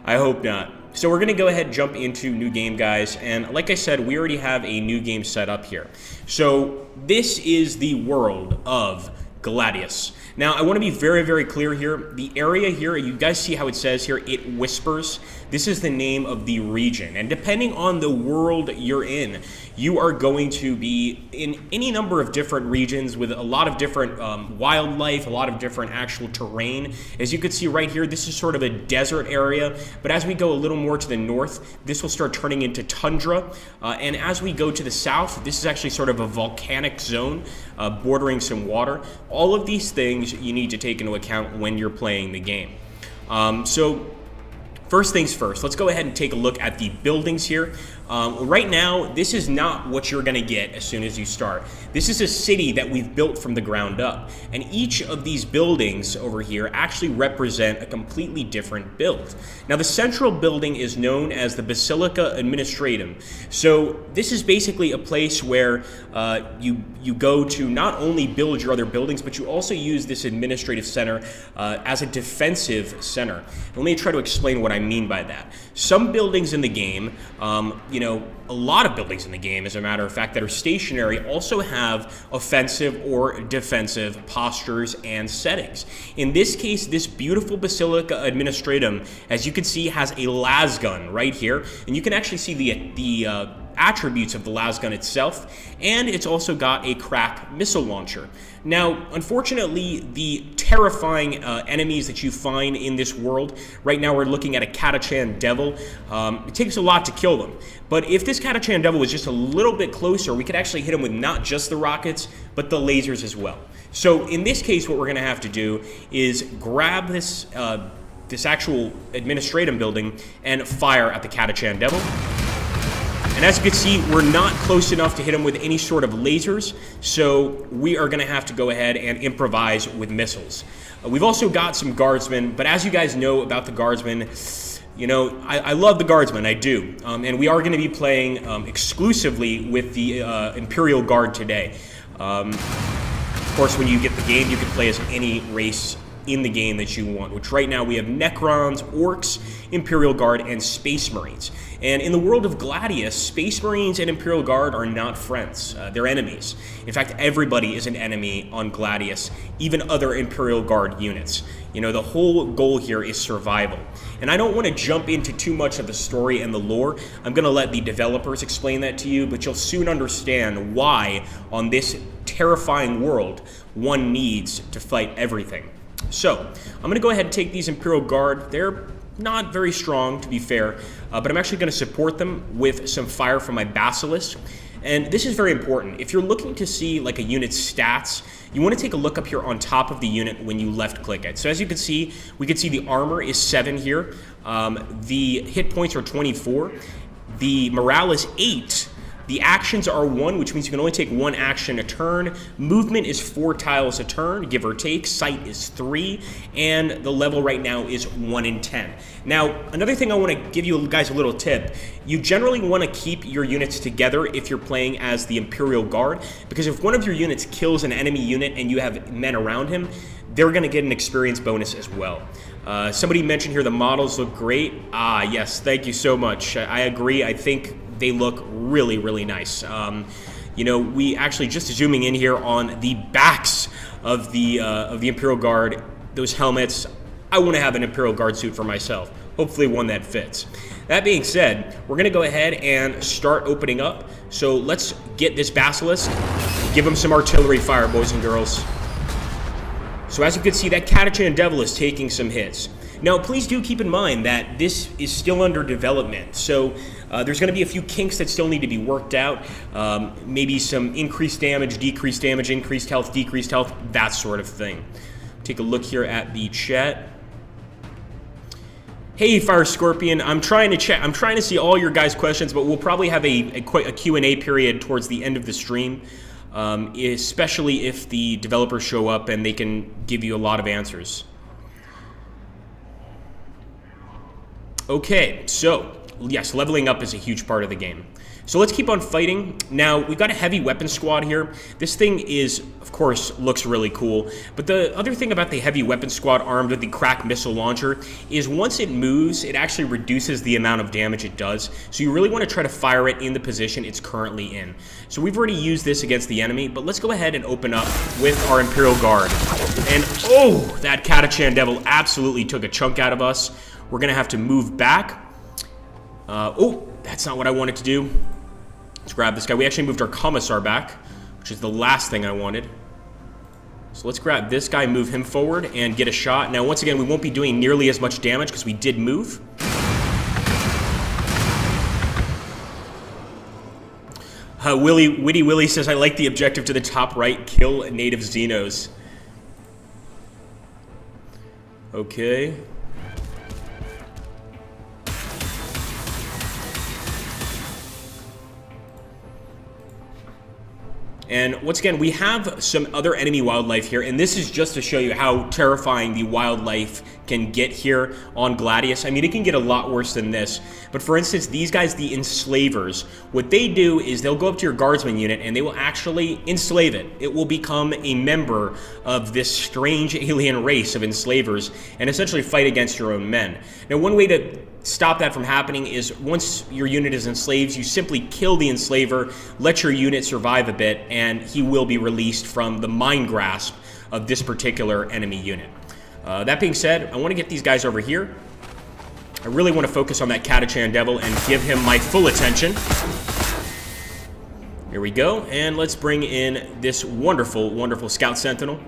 I hope not. So we're going to go ahead and jump into new game, guys. And like I said, we already have a new game set up here. So this is the world of Gladius. Now, I want to be very, very clear here. The area here, you guys see how it says here, it whispers. This is the name of the region. And depending on the world you're in, you are going to be in any number of different regions with a lot of different wildlife, a lot of different actual terrain. As you can see right here, this is sort of a desert area. But as we go a little more to the north, this will start turning into tundra. And as we go to the south, this is actually sort of a volcanic zone bordering some water. All of these things you need to take into account when you're playing the game. So first things first, let's go ahead and take a look at the buildings here. Right now, this is not what you're going to get as soon as you start. This is a city that we've built from the ground up. And each of these buildings over here actually represent a completely different build. Now, the central building is known as the Basilica Administratum. So this is basically a place where you go to not only build your other buildings, but you also use this administrative center as a defensive center. Let me try to explain what I mean by that. Some buildings in the game, a lot of buildings in the game, as a matter of fact, that are stationary also have offensive or defensive postures and settings. In this case, this beautiful Basilica Administratum, as you can see, has a lasgun right here, and you can actually see the attributes of the lasgun itself, and it's also got a crack missile launcher. Now, unfortunately, the terrifying enemies that you find in this world, right now we're looking at a Catachan Devil. It takes a lot to kill them, but if this Catachan Devil was just a little bit closer, we could actually hit him with not just the rockets, but the lasers as well. So in this case, what we're gonna have to do is grab this actual administrative building and fire at the Catachan Devil. And as you can see, we're not close enough to hit him with any sort of lasers, so we are going to have to go ahead and improvise with missiles. We've also got some guardsmen, but as you guys know about the guardsmen, I love the guardsmen, I do. And we are going to be playing exclusively with the Imperial Guard today. Of course, when you get the game, you can play as any race in the game that you want, which right now we have Necrons, Orcs, Imperial Guard, and Space Marines. And in the world of Gladius, Space Marines and Imperial Guard are not friends. They're enemies. In fact, everybody is an enemy on Gladius, even other Imperial Guard units. The whole goal here is survival. And I don't want to jump into too much of the story and the lore. I'm going to let the developers explain that to you, but you'll soon understand why on this terrifying world one needs to fight everything. So, I'm going to go ahead and take these Imperial Guard. They're not very strong, to be fair, but I'm actually going to support them with some fire from my Basilisk. And this is very important. If you're looking to see like a unit's stats, you want to take a look up here on top of the unit when you left click it. So as you can see, we can see the armor is 7 here. The hit points are 24. The morale is 8. The actions are 1, which means you can only take 1 action a turn. Movement is 4 tiles a turn, give or take. Sight is 3, and the level right now is 1 in 10. Now, another thing I want to give you guys a little tip. You generally want to keep your units together if you're playing as the Imperial Guard, because if one of your units kills an enemy unit and you have men around him, they're going to get an experience bonus as well. Somebody mentioned here the models look great. Yes, thank you so much. I agree. I think they look really, really nice. We actually, just zooming in here on the backs of the Imperial Guard, those helmets, I want to have an Imperial Guard suit for myself. Hopefully one that fits. That being said, we're going to go ahead and start opening up. So let's get this Basilisk, give him some artillery fire, boys and girls. So as you can see, that Catachan Devil is taking some hits. Now, please do keep in mind that this is still under development, so there's going to be a few kinks that still need to be worked out. Maybe some increased damage, increased health, decreased health, that sort of thing. Take a look here at the chat. Hey, Fire Scorpion, I'm trying to see all your guys' questions, but we'll probably have a Q&A period towards the end of the stream, especially if the developers show up and they can give you a lot of answers. Okay, so yes, leveling up is a huge part of the game. So let's keep on fighting. Now, we've got a heavy weapon squad here. This thing is, of course, looks really cool. But the other thing about the heavy weapon squad armed with the crack missile launcher is once it moves, it actually reduces the amount of damage it does. So you really want to try to fire it in the position it's currently in. So we've already used this against the enemy, but let's go ahead and open up with our Imperial Guard. And oh, that Catachan Devil absolutely took a chunk out of us. We're going to have to move back. Oh, that's not what I wanted to do. Let's grab this guy. We actually moved our Commissar back, which is the last thing I wanted. So let's grab this guy, move him forward, and get a shot. Now, once again, we won't be doing nearly as much damage because we did move. Witty Willie says, I like the objective to the top right, kill native Xenos. Okay. And once again, we have some other enemy wildlife here, and this is just to show you how terrifying the wildlife can get here on Gladius. I mean, it can get a lot worse than this. But for instance, these guys, the enslavers, what they do is they'll go up to your guardsman unit and they will actually enslave it. It will become a member of this strange alien race of enslavers and essentially fight against your own men. Now, one way to stop that from happening is once your unit is enslaved, you simply kill the enslaver, let your unit survive a bit, and he will be released from the mind grasp of this particular enemy unit. That being said, I want to get these guys over here. I really want to focus on that Catachan Devil and give him my full attention. Here we go, and let's bring in this wonderful, wonderful Scout Sentinel.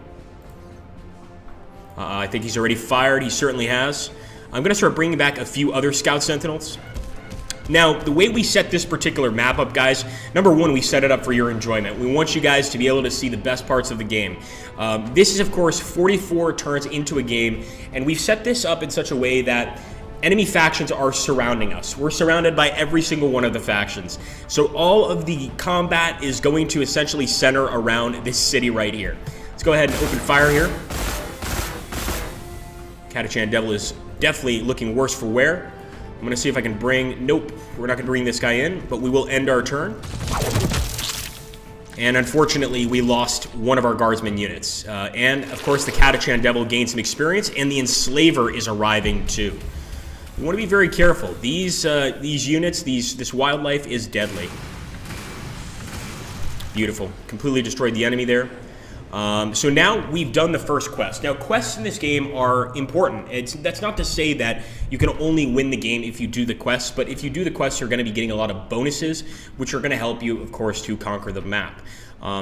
I think he's already fired. He certainly has. I'm going to start bringing back a few other Scout Sentinels. Now, the way we set this particular map up, guys, number one, we set it up for your enjoyment. We want you guys to be able to see the best parts of the game. This is, of course, 44 turns into a game, and we've set this up in such a way that enemy factions are surrounding us. We're surrounded by every single one of the factions. So all of the combat is going to essentially center around this city right here. Let's go ahead and open fire here. Catachan Devil is definitely looking worse for wear. I'm going to see if I can bring... Nope, we're not going to bring this guy in, but we will end our turn. And unfortunately, we lost one of our guardsman units. And, of course, the Catachan Devil gained some experience, and the Enslaver is arriving too. You want to be very careful. These units, this wildlife is deadly. Beautiful. Completely destroyed the enemy there. So now we've done the first quest. Now, quests in this game are important. That's not to say that you can only win the game if you do the quests, but if you do the quests, you're going to be getting a lot of bonuses, which are going to help you, of course, to conquer the map.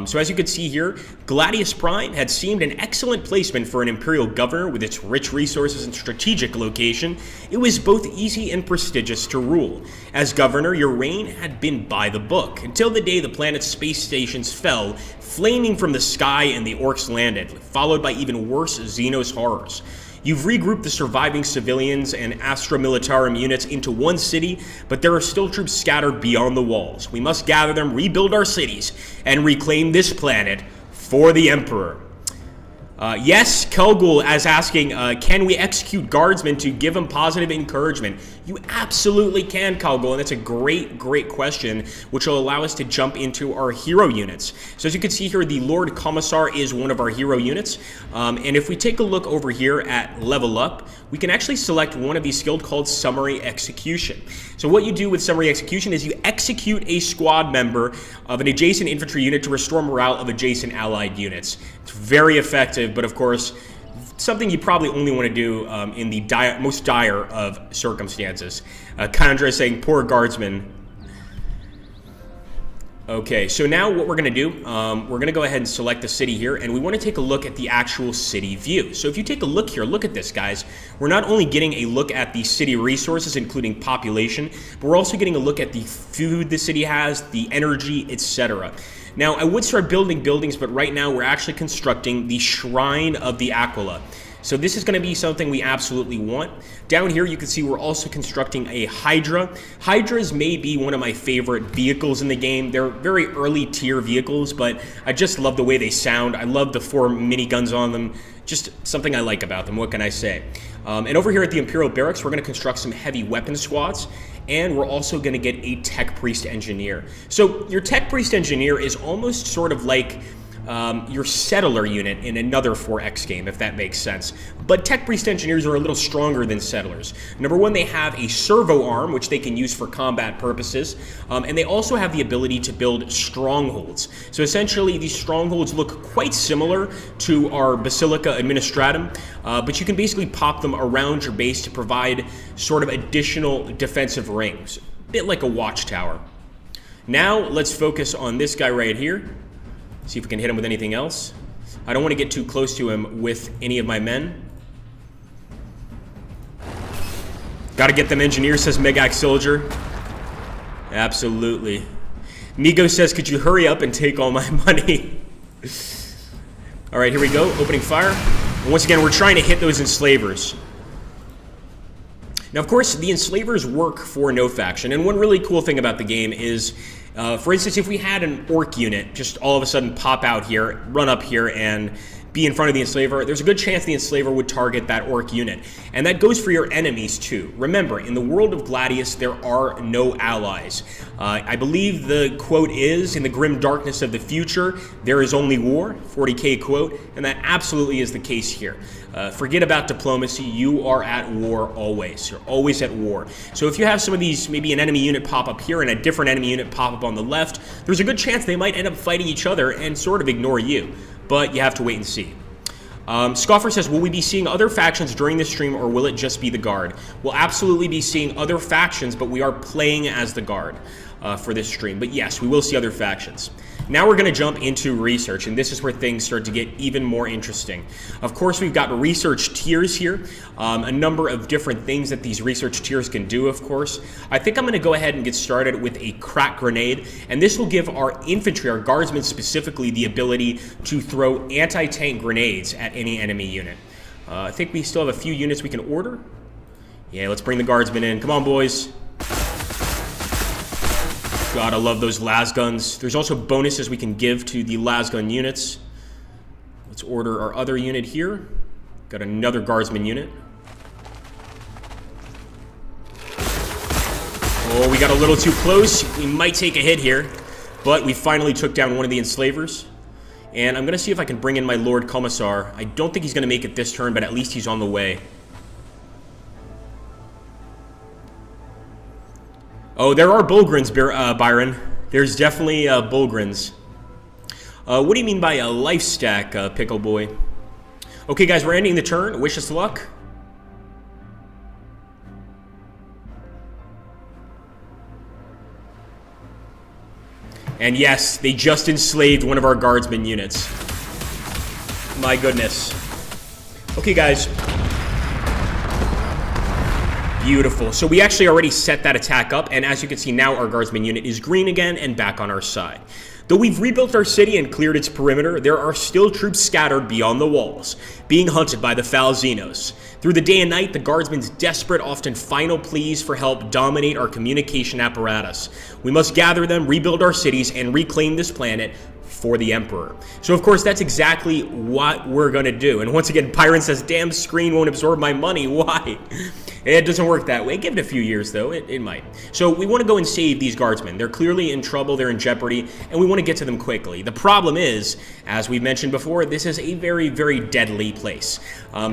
So as you can see here, Gladius Prime had seemed an excellent placement for an Imperial governor with its rich resources and strategic location. It was both easy and prestigious to rule. As governor, your reign had been by the book, until the day the planet's space stations fell, flaming from the sky and the orcs landed, followed by even worse Xenos horrors. You've regrouped the surviving civilians and Astra Militarum units into one city, but there are still troops scattered beyond the walls. We must gather them, rebuild our cities, and reclaim this planet for the Emperor. Yes, Kelgul as asking, can we execute guardsmen to give them positive encouragement? You absolutely can, Kelgul, and that's a great, great question, which will allow us to jump into our hero units. So as you can see here, the Lord Commissar is one of our hero units, and if we take a look over here at Level Up, we can actually select one of these skills called Summary Execution. So what you do with Summary Execution is you execute a squad member of an adjacent infantry unit to restore morale of adjacent allied units. It's very effective, but of course, something you probably only want to do in the most dire of circumstances. Chandra is saying, poor guardsman. Okay, so now what we're going to do, we're going to go ahead and select the city here, and we want to take a look at the actual city view. So if you take a look here, look at this, guys. We're not only getting a look at the city resources, including population, but we're also getting a look at the food the city has, the energy, etc. Now, I would start building buildings, but right now we're actually constructing the Shrine of the Aquila. So this is going to be something we absolutely want. Down here, you can see we're also constructing a Hydra. Hydras may be one of my favorite vehicles in the game. They're very early tier vehicles, but I just love the way they sound. I love the 4 miniguns on them. Just something I like about them. What can I say? And over here at the Imperial Barracks, we're going to construct some heavy weapon squads, and we're also going to get a Tech Priest Engineer. So your Tech Priest Engineer is almost sort of like your settler unit in another 4X game, if that makes sense. But Tech Priest Engineers are a little stronger than settlers. Number one, they have a servo arm, which they can use for combat purposes, and they also have the ability to build strongholds. So essentially, these strongholds look quite similar to our Basilica Administratum, but you can basically pop them around your base to provide sort of additional defensive rings, a bit like a watchtower. Now, let's focus on this guy right here. See if we can hit him with anything else. I don't want to get too close to him with any of my men. Gotta get them engineers, says Megax Soldier. Absolutely. Migo says, could you hurry up and take all my money? Alright, here we go. Opening fire. And once again, we're trying to hit those enslavers. Now, of course, the enslavers work for no faction. And one really cool thing about the game is, for instance, if we had an orc unit just all of a sudden pop out here, run up here, and be in front of the enslaver, there's a good chance the enslaver would target that orc unit. And that goes for your enemies too. Remember, in the world of Gladius, there are no allies. I believe the quote is, in the grim darkness of the future, there is only war, 40K quote, and that absolutely is the case here. Forget about diplomacy, you are at war always. You're always at war. So if you have some of these, maybe an enemy unit pop up here and a different enemy unit pop up on the left, there's a good chance they might end up fighting each other and sort of ignore you. But you have to wait and see. Scoffer says, will we be seeing other factions during this stream, or will it just be the Guard? We'll absolutely be seeing other factions, but we are playing as the Guard for this stream. But yes, we will see other factions. Now we're going to jump into research, and this is where things start to get even more interesting. Of course, we've got research tiers here, a number of different things that these research tiers can do, of course. I think I'm going to go ahead and get started with a crack grenade, and this will give our infantry, our guardsmen specifically, the ability to throw anti-tank grenades at any enemy unit. I think we still have a few units we can order. Yeah, let's bring the guardsmen in. Come on, boys. God, I love those las guns. There's also bonuses we can give to the las gun units. Let's order our other unit here. Got another guardsman unit. Oh, we got a little too close. We might take a hit here, but we finally took down one of the enslavers. And I'm going to see if I can bring in my Lord Commissar. I don't think he's going to make it this turn, but at least he's on the way. Oh, there are Bulgrins, Byron. There's definitely Bulgrins. What do you mean by a life stack, Pickle Boy? Okay, guys, we're ending the turn. Wish us luck. And yes, they just enslaved one of our guardsmen units. My goodness. Okay, guys. Beautiful. So we actually already set that attack up, and as you can see now, our guardsman unit is green again and back on our side. Though we've rebuilt our city and cleared its perimeter, there are still troops scattered beyond the walls, being hunted by the foul Xenos. Through the day and night, the guardsmen's desperate, often final pleas for help dominate our communication apparatus. We must gather them, rebuild our cities, and reclaim this planet for the Emperor. So of course that's exactly what we're gonna do. And once again, Pyron says, damn screen won't absorb my money, why? It doesn't work that way. Give it a few years though, it might. So we wanna go and save these guardsmen. They're clearly in trouble, they're in jeopardy, and we wanna get to them quickly. The problem is, as we've mentioned before, this is a very, very deadly place.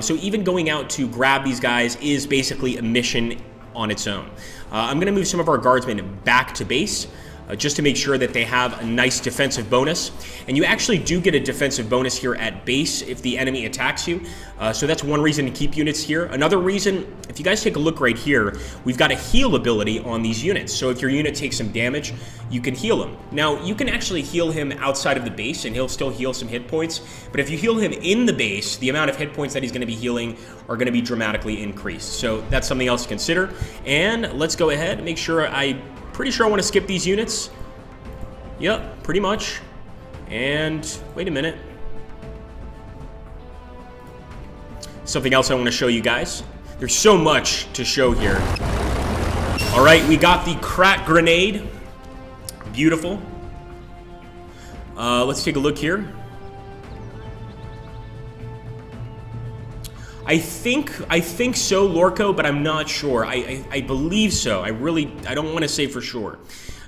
So even going out to grab these guys is basically a mission on its own. I'm gonna move some of our guardsmen back to base, just to make sure that they have a nice defensive bonus. And you actually do get a defensive bonus here at base if the enemy attacks you. So that's one reason to keep units here. Another reason, if you guys take a look right here, we've got a heal ability on these units. So if your unit takes some damage, you can heal him. Now, you can actually heal him outside of the base and he'll still heal some hit points. But if you heal him in the base, the amount of hit points that he's gonna be healing are gonna be dramatically increased. So that's something else to consider. And let's go ahead and make sure pretty sure I want to skip these units. Yep, pretty much. And wait a minute. Something else I want to show you guys. There's so much to show here. All right, we got the crack grenade. Beautiful. Let's take a look here. I think so, Lorco, but I'm not sure. I believe so. I don't want to say for sure.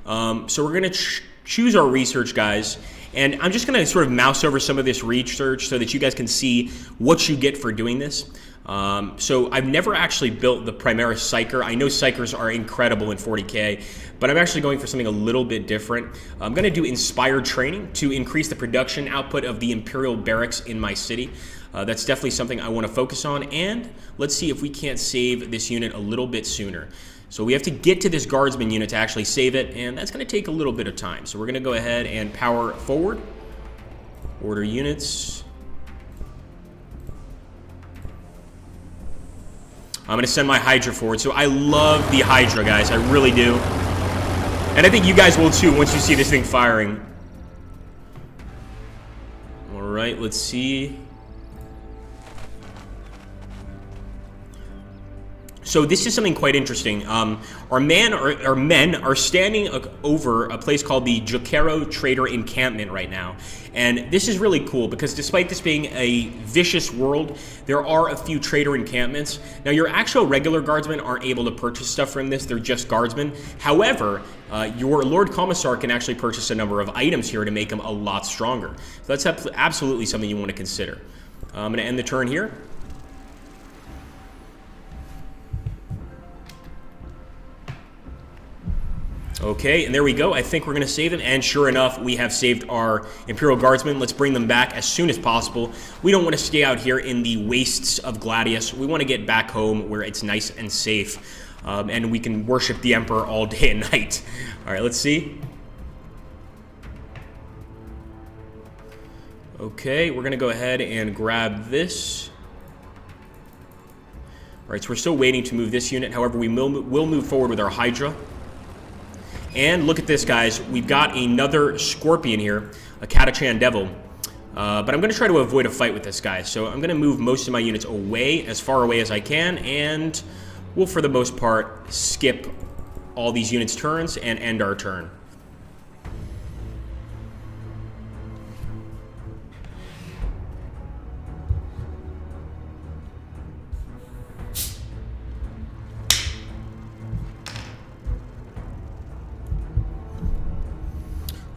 So we're going to choose our research, guys. And I'm just going to sort of mouse over some of this research so that you guys can see what you get for doing this. So I've never actually built the Primaris Psyker. I know Psykers are incredible in 40K, but I'm actually going for something a little bit different. I'm going to do Inspired Training to increase the production output of the Imperial Barracks in my city. That's definitely something I want to focus on, and let's see if we can't save this unit a little bit sooner. So we have to get to this Guardsman unit to actually save it, and that's going to take a little bit of time. So we're going to go ahead and power forward. Order units. I'm going to send my Hydra forward. So I love the Hydra, guys. I really do. And I think you guys will too once you see this thing firing. All right, let's see. So this is something quite interesting. Our men are standing over a place called the Traitor Encampment right now. And this is really cool because despite this being a vicious world, there are a few traitor encampments. Now your actual regular guardsmen aren't able to purchase stuff from this, they're just guardsmen. However, your Lord Commissar can actually purchase a number of items here to make him a lot stronger. So that's absolutely something you want to consider. I'm going to end the turn here. Okay, and there we go. I think we're going to save them, and sure enough, we have saved our Imperial Guardsmen. Let's bring them back as soon as possible. We don't want to stay out here in the wastes of Gladius. We want to get back home where it's nice and safe, and we can worship the Emperor all day and night. All right, let's see. Okay, we're going to go ahead and grab this. All right, so we're still waiting to move this unit. However, we will move forward with our Hydra. And look at this, guys. We've got another Scorpion here, a Catachan Devil. But I'm going to try to avoid a fight with this guy. So I'm going to move most of my units away, as far away as I can. And we'll, for the most part, skip all these units' turns and end our turn.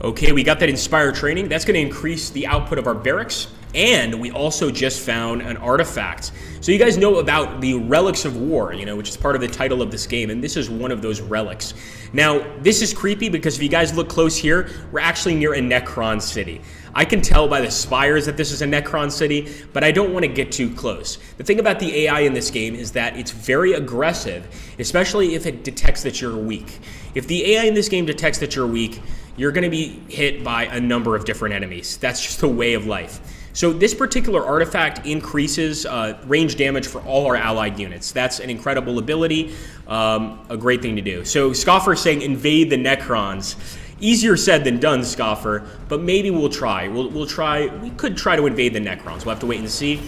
Okay, we got that Inspired Training. That's going to increase the output of our barracks. And we also just found an artifact. So you guys know about the Relics of War, which is part of the title of this game. And this is one of those relics. Now, this is creepy because if you guys look close here, we're actually near a Necron city. I can tell by the spires that this is a Necron city, but I don't want to get too close. The thing about the AI in this game is that it's very aggressive, especially if it detects that you're weak. If the AI in this game detects that you're weak, you're going to be hit by a number of different enemies. That's just a way of life. So this particular artifact increases range damage for all our allied units. That's an incredible ability, a great thing to do. So Scoffer is saying invade the Necrons. Easier said than done, Scoffer, but maybe we'll try. We'll try. We could try to invade the Necrons. We'll have to wait and see.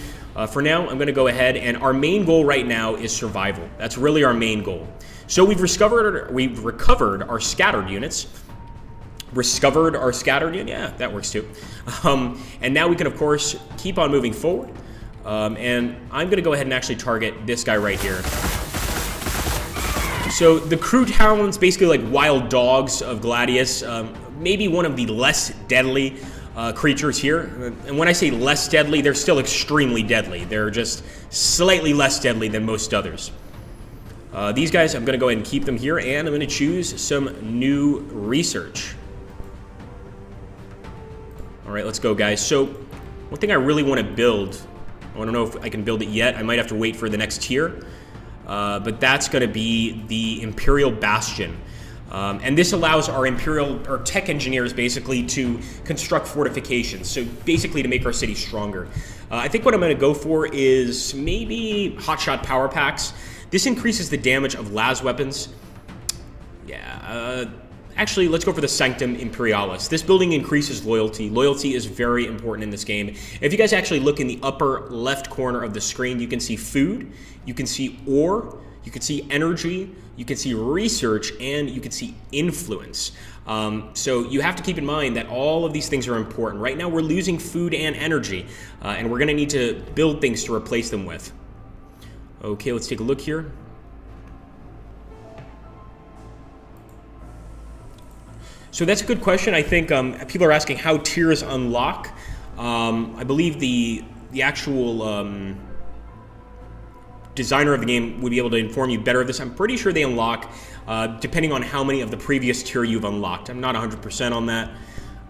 For now, I'm going to go ahead, and our main goal right now is survival. That's really our main goal. So we've recovered our scattered units. Yeah, that works too. And now we can, of course, keep on moving forward. And I'm going to go ahead and actually target this guy right here. So the Crude Hounds, basically like wild dogs of Gladius, maybe one of the less deadly creatures here. And when I say less deadly, they're still extremely deadly. They're just slightly less deadly than most others. These guys, I'm going to go ahead and keep them here, and I'm going to choose some new research. All right, let's go, guys. So one thing I really want to build, I don't know if I can build it yet. I might have to wait for the next tier. But that's going to be the Imperial Bastion. And this allows our tech engineers basically to construct fortifications. So basically to make our city stronger. I think what I'm going to go for is maybe hotshot power packs. This increases the damage of las weapons. Yeah, actually, let's go for the Sanctum Imperialis. This building increases loyalty. Loyalty is very important in this game. If you guys actually look in the upper left corner of the screen, you can see food, you can see ore, you can see energy, you can see research, and you can see influence. So you have to keep in mind that all of these things are important. Right now, we're losing food and energy, and we're going to need to build things to replace them with. Okay, let's take a look here. So that's a good question. I think people are asking how tiers unlock. I believe the actual designer of the game would be able to inform you better of this. I'm pretty sure they unlock depending on how many of the previous tier you've unlocked. I'm not 100% on that.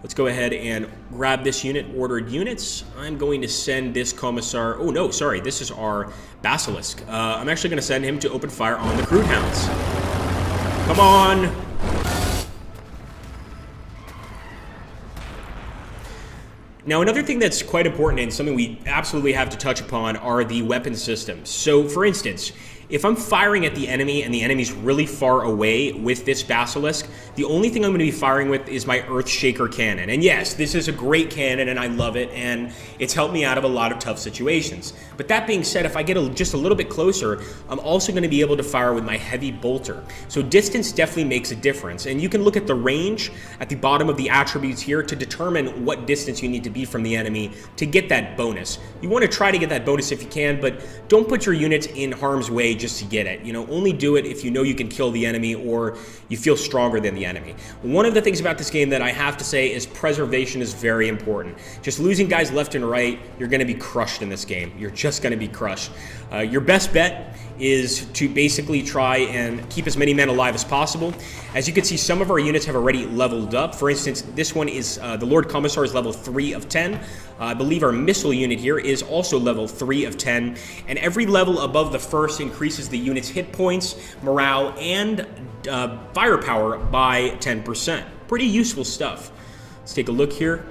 Let's go ahead and grab this unit, ordered units. I'm going to send this commissar. Oh no, sorry, this is our basilisk. I'm actually going to send him to open fire on the crude hounds. Come on. Now, another thing that's quite important and something we absolutely have to touch upon are the weapon systems. So, for instance, if I'm firing at the enemy and the enemy's really far away with this basilisk, the only thing I'm going to be firing with is my Earthshaker cannon. And yes, this is a great cannon and I love it, and it's helped me out of a lot of tough situations. But that being said, if I get just a little bit closer, I'm also going to be able to fire with my heavy bolter. So distance definitely makes a difference. And you can look at the range at the bottom of the attributes here to determine what distance you need to be from the enemy to get that bonus. You want to try to get that bonus if you can, but don't put your units in harm's way just to get it. You know, only do it if you know you can kill the enemy or you feel stronger than the enemy. One of the things about this game that I have to say is preservation is very important. Just losing guys left and right, you're going to be crushed in this game. You're just going to be crushed. Your best bet is to basically try and keep as many men alive as possible. As you can see, some of our units have already leveled up. For instance, this one is the Lord Commissar is level 3 of 10. I believe our missile unit here is also level 3 of 10. And every level above the first increases the unit's hit points, morale, and firepower by 10%. Pretty useful stuff. Let's take a look here.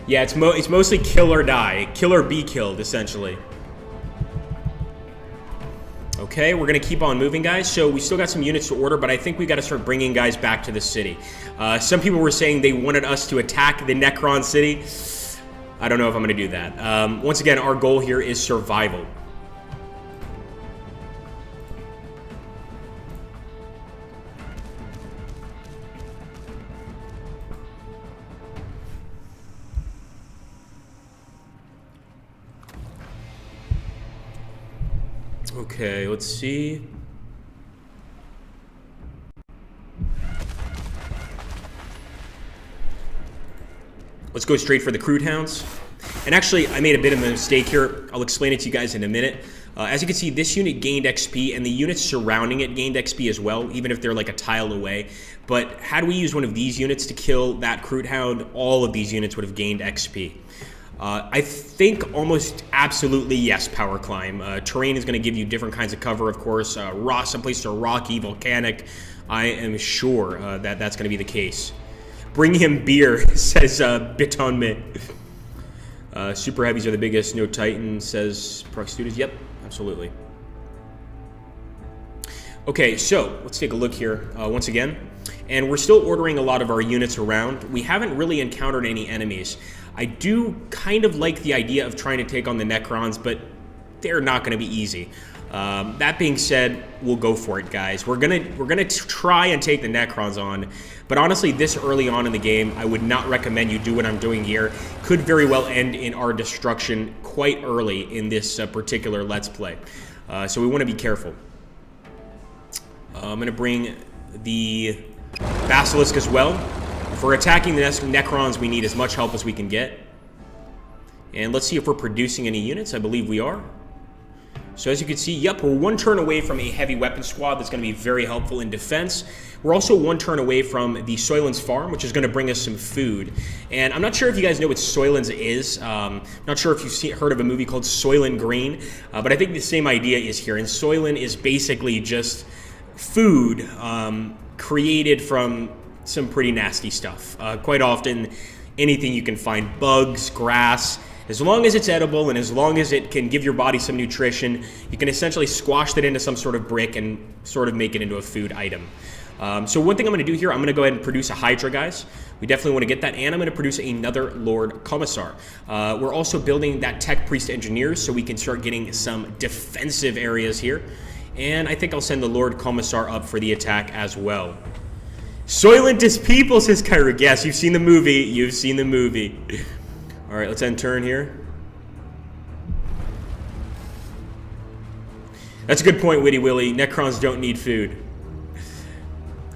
Yeah, it's mostly kill or die. Kill or be killed, essentially. Okay, we're going to keep on moving, guys. So we still got some units to order, but I think we got to start bringing guys back to the city. Some people were saying they wanted us to attack the Necron city. I don't know if I'm going to do that. Once again, our goal here is survival. Okay, let's see. Let's go straight for the crude hounds. And actually, I made a bit of a mistake here. I'll explain it to you guys in a minute. As you can see, this unit gained XP, and the units surrounding it gained XP as well, even if they're like a tile away. But had we used one of these units to kill that crude hound, all of these units would have gained XP. I think almost absolutely yes, power climb. Terrain is going to give you different kinds of cover, of course. Some places are rocky, volcanic. I am sure that that's going to be the case. Bring him beer, says Bitonme. Super heavies are the biggest. No Titan, says Proc Studios. Yep, absolutely. Okay, so let's take a look here once again. And we're still ordering a lot of our units around. We haven't really encountered any enemies. I do kind of like the idea of trying to take on the Necrons, but they're not going to be easy. That being said, we'll go for it, guys. We're gonna try and take the Necrons on, but honestly, this early on in the game, I would not recommend you do what I'm doing here. Could very well end in our destruction quite early in this particular Let's Play. So we want to be careful. I'm gonna bring the Basilisk as well. For attacking the Necrons, we need as much help as we can get. And let's see if we're producing any units. I believe we are. So as you can see, yep, we're one turn away from a heavy weapon squad that's going to be very helpful in defense. We're also one turn away from the Soylent's farm, which is going to bring us some food. And I'm not sure if you guys know what Soylent's is. Not sure if you've heard of a movie called Soylent Green, but I think the same idea is here. And Soylent is basically just food created from some pretty nasty stuff. Quite often, anything you can find, bugs, grass, as long as it's edible and as long as it can give your body some nutrition, you can essentially squash that into some sort of brick and sort of make it into a food item. So one thing I'm going to do here, I'm going to go ahead and produce a Hydra, guys. We definitely want to get that, and I'm going to produce another Lord Commissar. We're also building that Tech Priest Engineers so we can start getting some defensive areas here. And I think I'll send the Lord Commissar up for the attack as well. Soylent is people, says Kyric. Yes, you've seen the movie. You've seen the movie. All right, let's end turn here. That's a good point, Witty Willy. Necrons don't need food.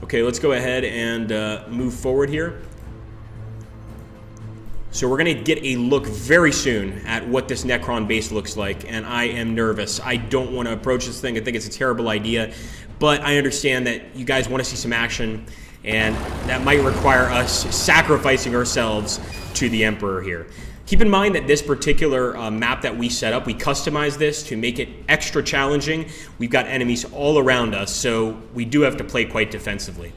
Okay, let's go ahead and move forward here. So we're going to get a look very soon at what this Necron base looks like, and I am nervous. I don't want to approach this thing. I think it's a terrible idea, but I understand that you guys want to see some action, and that might require us sacrificing ourselves to the Emperor here. Keep in mind that this particular map that we set up, we customized this to make it extra challenging. We've got enemies all around us, so we do have to play quite defensively.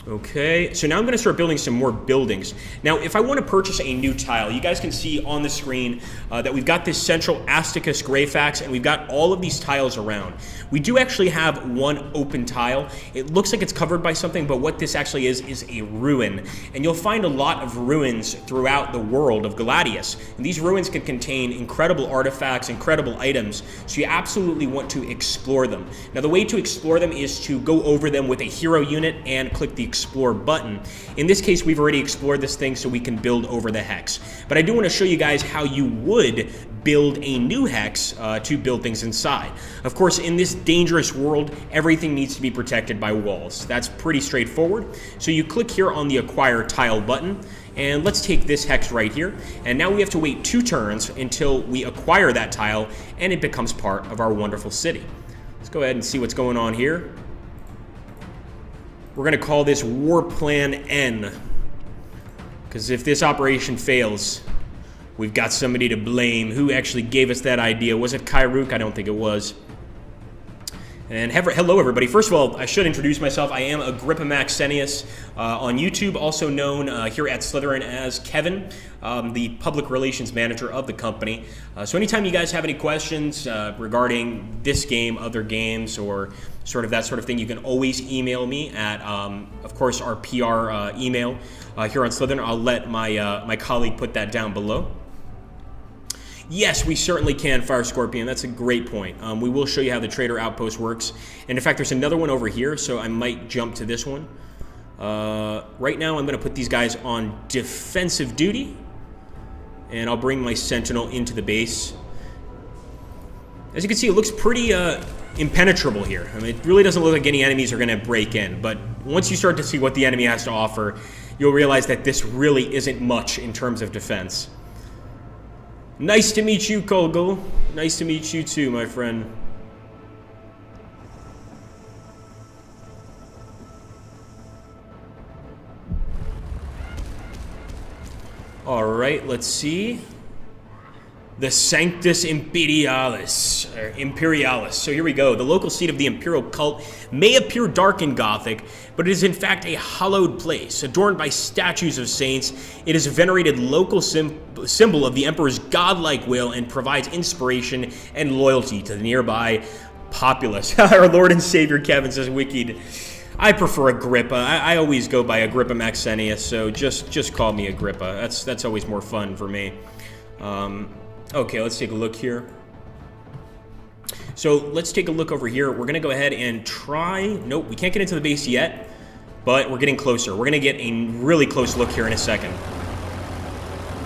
Okay, so now I'm going to start building some more buildings. Now, if I want to purchase a new tile, you guys can see on the screen that we've got this central Asticus Greyfax, and we've got all of these tiles around. We do actually have one open tile. It looks like it's covered by something, but what this actually is a ruin. And you'll find a lot of ruins throughout the world of Gladius. And these ruins can contain incredible artifacts, incredible items, so you absolutely want to explore them. Now, the way to explore them is to go over them with a hero unit and click the Explore button. In this case, we've already explored this thing, so we can build over the hex. But I do want to show you guys how you would build a new hex to build things inside. Of course, in this dangerous world, everything needs to be protected by walls. That's pretty straightforward. So you click here on the Acquire Tile button, and let's take this hex right here. And now we have to wait 2 turns until we acquire that tile, and it becomes part of our wonderful city. Let's go ahead and see what's going on here. We're going to call this War Plan N, because if this operation fails, we've got somebody to blame. Who actually gave us that idea? Was it Kyruk? I don't think it was. And hello, everybody. First of all, I should introduce myself. I am Agrippa Maxenius on YouTube, also known here at Slytherin as Kevin, the public relations manager of the company. So anytime you guys have any questions regarding this game, other games, or sort of that sort of thing, you can always email me at, of course, our PR email here on Slytherin. I'll let my colleague put that down below. Yes, we certainly can, Fire Scorpion. That's a great point. We will show you how the Traitor Outpost works. And in fact, there's another one over here, so I might jump to this one. Right now, I'm going to put these guys on defensive duty. And I'll bring my Sentinel into the base. As you can see, it looks pretty impenetrable here. I mean, it really doesn't look like any enemies are going to break in. But once you start to see what the enemy has to offer, you'll realize that this really isn't much in terms of defense. Nice to meet you, Kolgul. Nice to meet you too, my friend. Alright, let's see. The Sanctus Imperialis, or Imperialis. So here we go. The local seat of the Imperial cult may appear dark and Gothic, but it is in fact a hallowed place, adorned by statues of saints. It is a venerated local symbol of the Emperor's godlike will and provides inspiration and loyalty to the nearby populace. Our Lord and Savior Kevin says, Wicked. I prefer Agrippa. I always go by Agrippa Maxenius, so just call me Agrippa. That's always more fun for me. Okay, let's take a look here. So let's take a look over here. We're going to go ahead and try... Nope, we can't get into the base yet, but we're getting closer. We're going to get a really close look here in a second.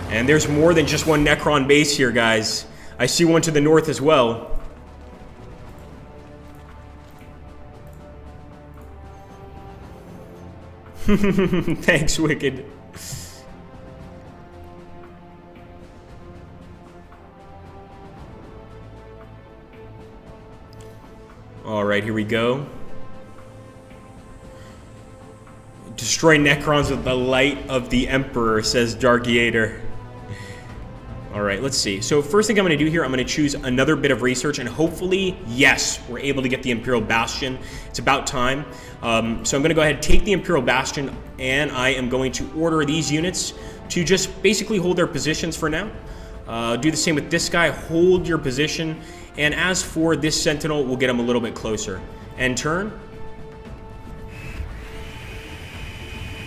And there's more than just one Necron base here, guys. I see one to the north as well. Thanks, Wicked. Alright, here we go. Destroy Necrons with the light of the Emperor, says Darkiator. Alright, let's see. So first thing I'm going to do here, I'm going to choose another bit of research, and hopefully, yes, we're able to get the Imperial Bastion. It's about time. So I'm going to go ahead and take the Imperial Bastion, and I am going to order these units to just basically hold their positions for now. Do the same with this guy. Hold your position. And as for this Sentinel, we'll get him a little bit closer. End turn.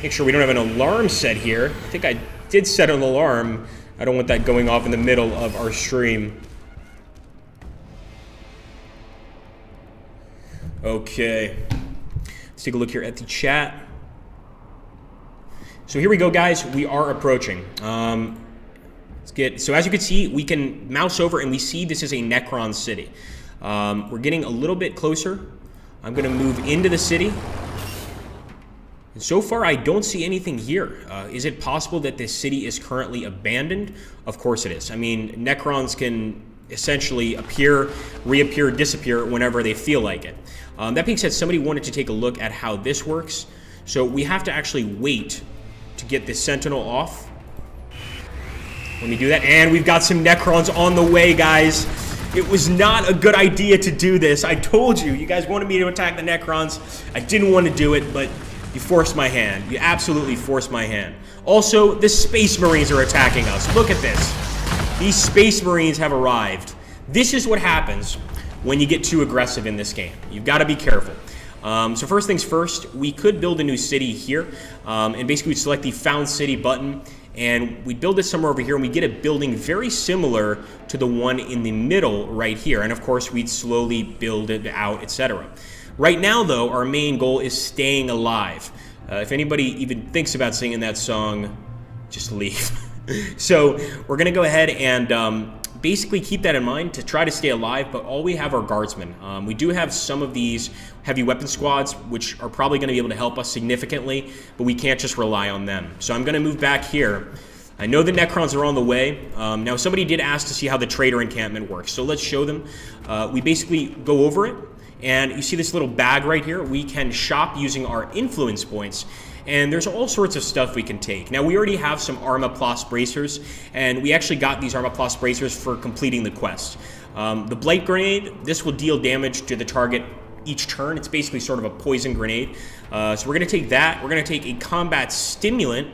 Make sure we don't have an alarm set here. I think I did set an alarm. I don't want that going off in the middle of our stream. Okay. Let's take a look here at the chat. So here we go, guys. We are approaching. So as you can see, we can mouse over and we see this is a Necron city. We're getting a little bit closer. I'm going to move into the city. And so far, I don't see anything here. Is it possible that this city is currently abandoned? Of course it is. I mean, Necrons can essentially appear, reappear, disappear whenever they feel like it. That being said, somebody wanted to take a look at how this works. So we have to actually wait to get this Sentinel off. Let me do that. And we've got some Necrons on the way, guys. It was not a good idea to do this. I told you. You guys wanted me to attack the Necrons. I didn't want to do it, but you forced my hand. You absolutely forced my hand. Also, the Space Marines are attacking us. Look at this. These Space Marines have arrived. This is what happens when you get too aggressive in this game. You've got to be careful. So first things first, we could build a new city here. And basically, we'd select the Found City button. And we build it somewhere over here, and we get a building very similar to the one in the middle right here. And of course, we'd slowly build it out, etc. Right now, though, our main goal is staying alive. If anybody even thinks about singing that song, just leave. So we're going to go ahead and basically keep that in mind to try to stay alive, but all we have are guardsmen. We do have some of these heavy weapon squads, which are probably going to be able to help us significantly, but we can't just rely on them. So I'm going to move back here. I know the Necrons are on the way. Now, somebody did ask to see how the Traitor Encampment works, so let's show them. We basically go over it, and you see this little bag right here. We can shop using our influence points, and there's all sorts of stuff we can take. Now, we already have some Arma Plus bracers, and we actually got these Arma Plus bracers for completing the quest. The Blight Grenade, this will deal damage to the target each turn. It's basically sort of a poison grenade. So we're going to take that. We're going to take a Combat Stimulant,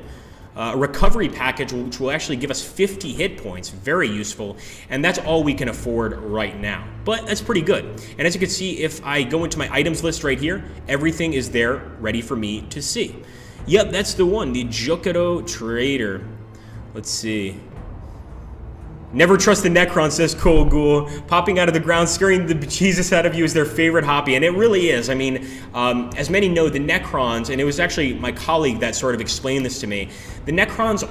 a recovery package, which will actually give us 50 hit points. Very useful. And that's all we can afford right now. But that's pretty good. And as you can see, if I go into my items list right here, everything is there ready for me to see. Yep, that's the one, the Jokado Traitor. Let's see. Never trust the Necron, says Cole Ghoul. Popping out of the ground, scaring the bejesus out of you is their favorite hobby. And it really is. I mean, as many know, the Necrons, and it was actually my colleague that sort of explained this to me, the Necrons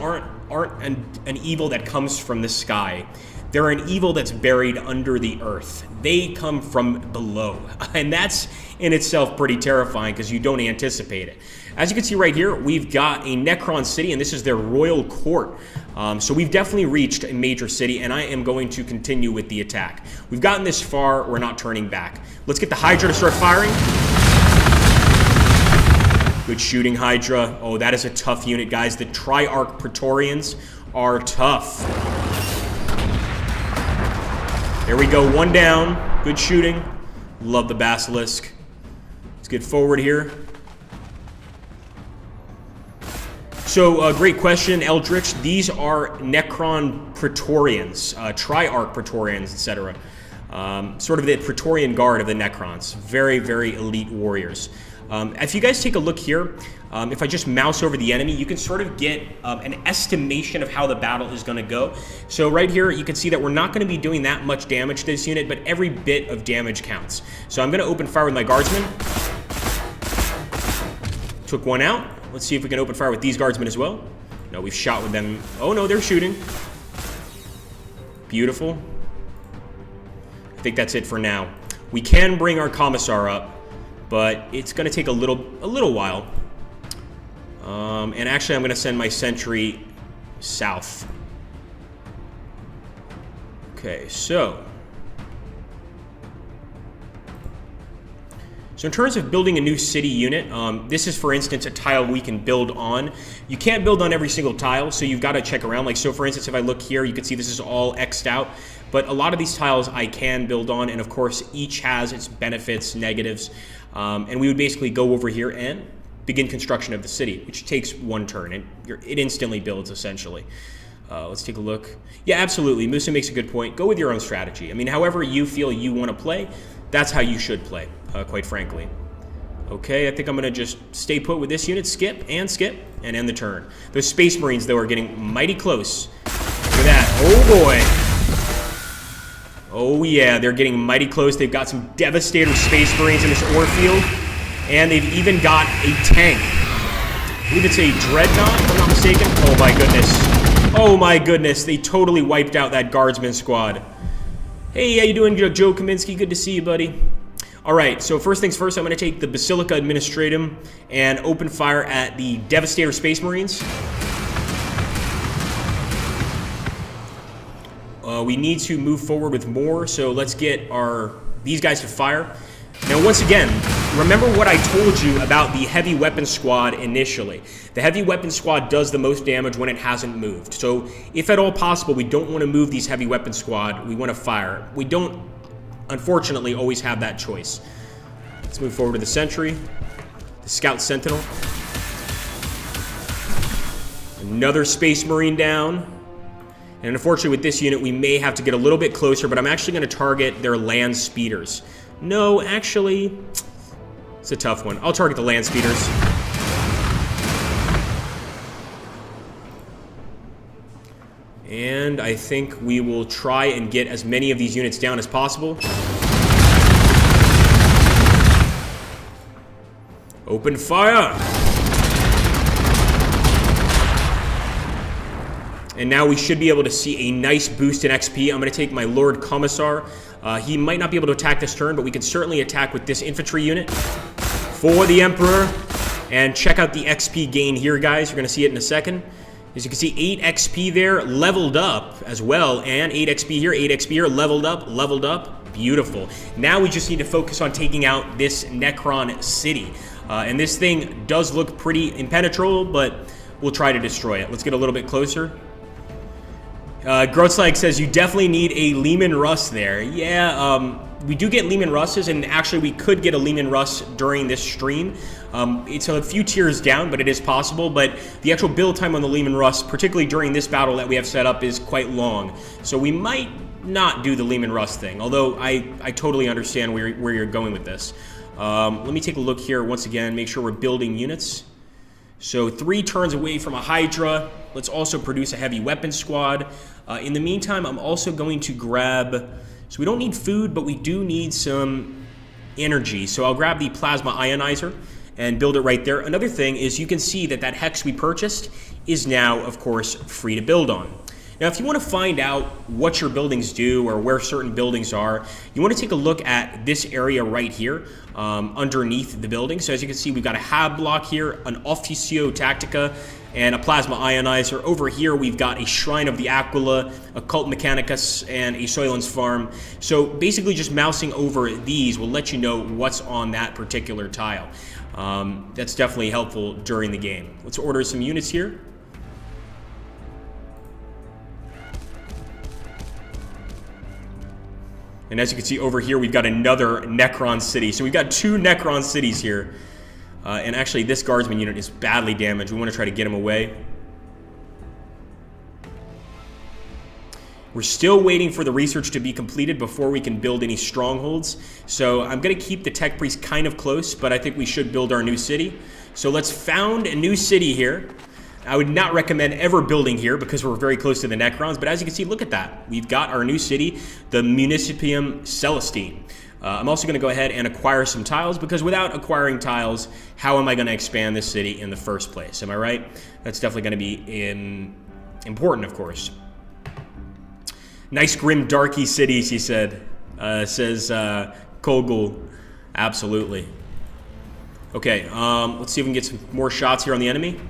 aren't an evil that comes from the sky. They're an evil that's buried under the earth. They come from below. And that's in itself pretty terrifying because you don't anticipate it. As you can see right here, we've got a Necron city, and this is their royal court. So we've definitely reached a major city, and I am going to continue with the attack. We've gotten this far, we're not turning back. Let's get the Hydra to start firing. Good shooting, Hydra. Oh, that is a tough unit, guys. The Triarch Praetorians are tough. There we go, one down. Good shooting. Love the Basilisk. Let's get forward here. So, great question, Eldritch. These are Necron Praetorians, Triarch Praetorians, etc. Sort of the Praetorian Guard of the Necrons. Very, very elite warriors. If you guys take a look here, if I just mouse over the enemy, you can sort of get an estimation of how the battle is going to go. So right here, you can see that we're not going to be doing that much damage to this unit, but every bit of damage counts. So I'm going to open fire with my guardsmen. Took one out. Let's see if we can open fire with these guardsmen as well. No, we've shot with them. Oh no, they're shooting. Beautiful. I think that's it for now. We can bring our Commissar up, but it's going to take a little while. And actually, I'm going to send my sentry south. Okay, so in terms of building a new city unit, this is, for instance, a tile we can build on. You can't build on every single tile, so you've got to check around. Like, so for instance, if I look here, you can see this is all X'd out. But a lot of these tiles I can build on, and of course, each has its benefits, negatives. And we would basically go over here and begin construction of the city, which takes one turn, and it instantly builds, essentially. Let's take a look. Yeah, absolutely. Musa makes a good point. Go with your own strategy. I mean, however you feel you want to play, that's how you should play, quite frankly. Okay, I think I'm going to just stay put with this unit, skip, and end the turn. Those Space Marines, though, are getting mighty close. Look at that. Oh, boy. Oh, yeah, they're getting mighty close. They've got some devastator Space Marines in this ore field, and they've even got a tank. I believe it's a Dreadnought, if I'm not mistaken. Oh my goodness. Oh my goodness, they totally wiped out that Guardsman squad. Hey, how you doing, Joe Kaminsky? Good to see you, buddy. Alright, so first things first, I'm going to take the Basilica Administratum and open fire at the Devastator Space Marines. We need to move forward with more, so let's get these guys to fire. Now, once again, remember what I told you about the Heavy Weapon Squad initially. The Heavy Weapon Squad does the most damage when it hasn't moved. So, if at all possible, we don't want to move these Heavy Weapon Squad. We want to fire. We don't, unfortunately, always have that choice. Let's move forward to the Sentry. The Scout Sentinel. Another Space Marine down. And unfortunately, with this unit, we may have to get a little bit closer, but I'm actually going to target their land speeders. No, actually, it's a tough one. I'll target the land speeders. And I think we will try and get as many of these units down as possible. Open fire! And now we should be able to see a nice boost in XP. I'm going to take my Lord Commissar. He might not be able to attack this turn, but we can certainly attack with this infantry unit for the Emperor. And check out the XP gain here, guys. You're going to see it in a second. As you can see, 8 XP there, leveled up as well. And 8 XP here, 8 XP here, leveled up. Beautiful. Now we just need to focus on taking out this Necron city. And this thing does look pretty impenetrable, but we'll try to destroy it. Let's get a little bit closer. Grotzlag says you definitely need a Lehman Russ there. Yeah, we do get Lehman Russes, and actually we could get a Lehman Russ during this stream. It's a few tiers down, but it is possible. But the actual build time on the Lehman Russ, particularly during this battle that we have set up, is quite long. So we might not do the Lehman Russ thing, although I totally understand where you're going with this. Let me take a look here once again, make sure we're building units. So 3 turns away from a Hydra. Let's also produce a heavy weapon squad. In the meantime, I'm also going to grab... So we don't need food, but we do need some energy. So I'll grab the plasma ionizer and build it right there. Another thing is you can see that that hex we purchased is now, of course, free to build on. Now, if you want to find out what your buildings do or where certain buildings are, you want to take a look at this area right here underneath the building. So as you can see, we've got a Hab block here, an Officio Tactica, and a Plasma Ionizer. Over here, we've got a Shrine of the Aquila, a Cult Mechanicus, and a Soylent's Farm. So basically just mousing over these will let you know what's on that particular tile. That's definitely helpful during the game. Let's order some units here. And as you can see over here, we've got another Necron city. So we've got 2 Necron cities here. And actually, this Guardsman unit is badly damaged. We want to try to get him away. We're still waiting for the research to be completed before we can build any strongholds. So I'm going to keep the Tech Priest kind of close, but I think we should build our new city. So let's found a new city here. I would not recommend ever building here because we're very close to the Necrons, but as you can see, look at that. We've got our new city, the Municipium Celestine. I'm also going to go ahead and acquire some tiles because without acquiring tiles, how am I going to expand this city in the first place? Am I right? That's definitely going to be important, of course. Nice grim darky cities, he said, says Kogul. Absolutely. Okay, let's see if we can get some more shots here on the enemy.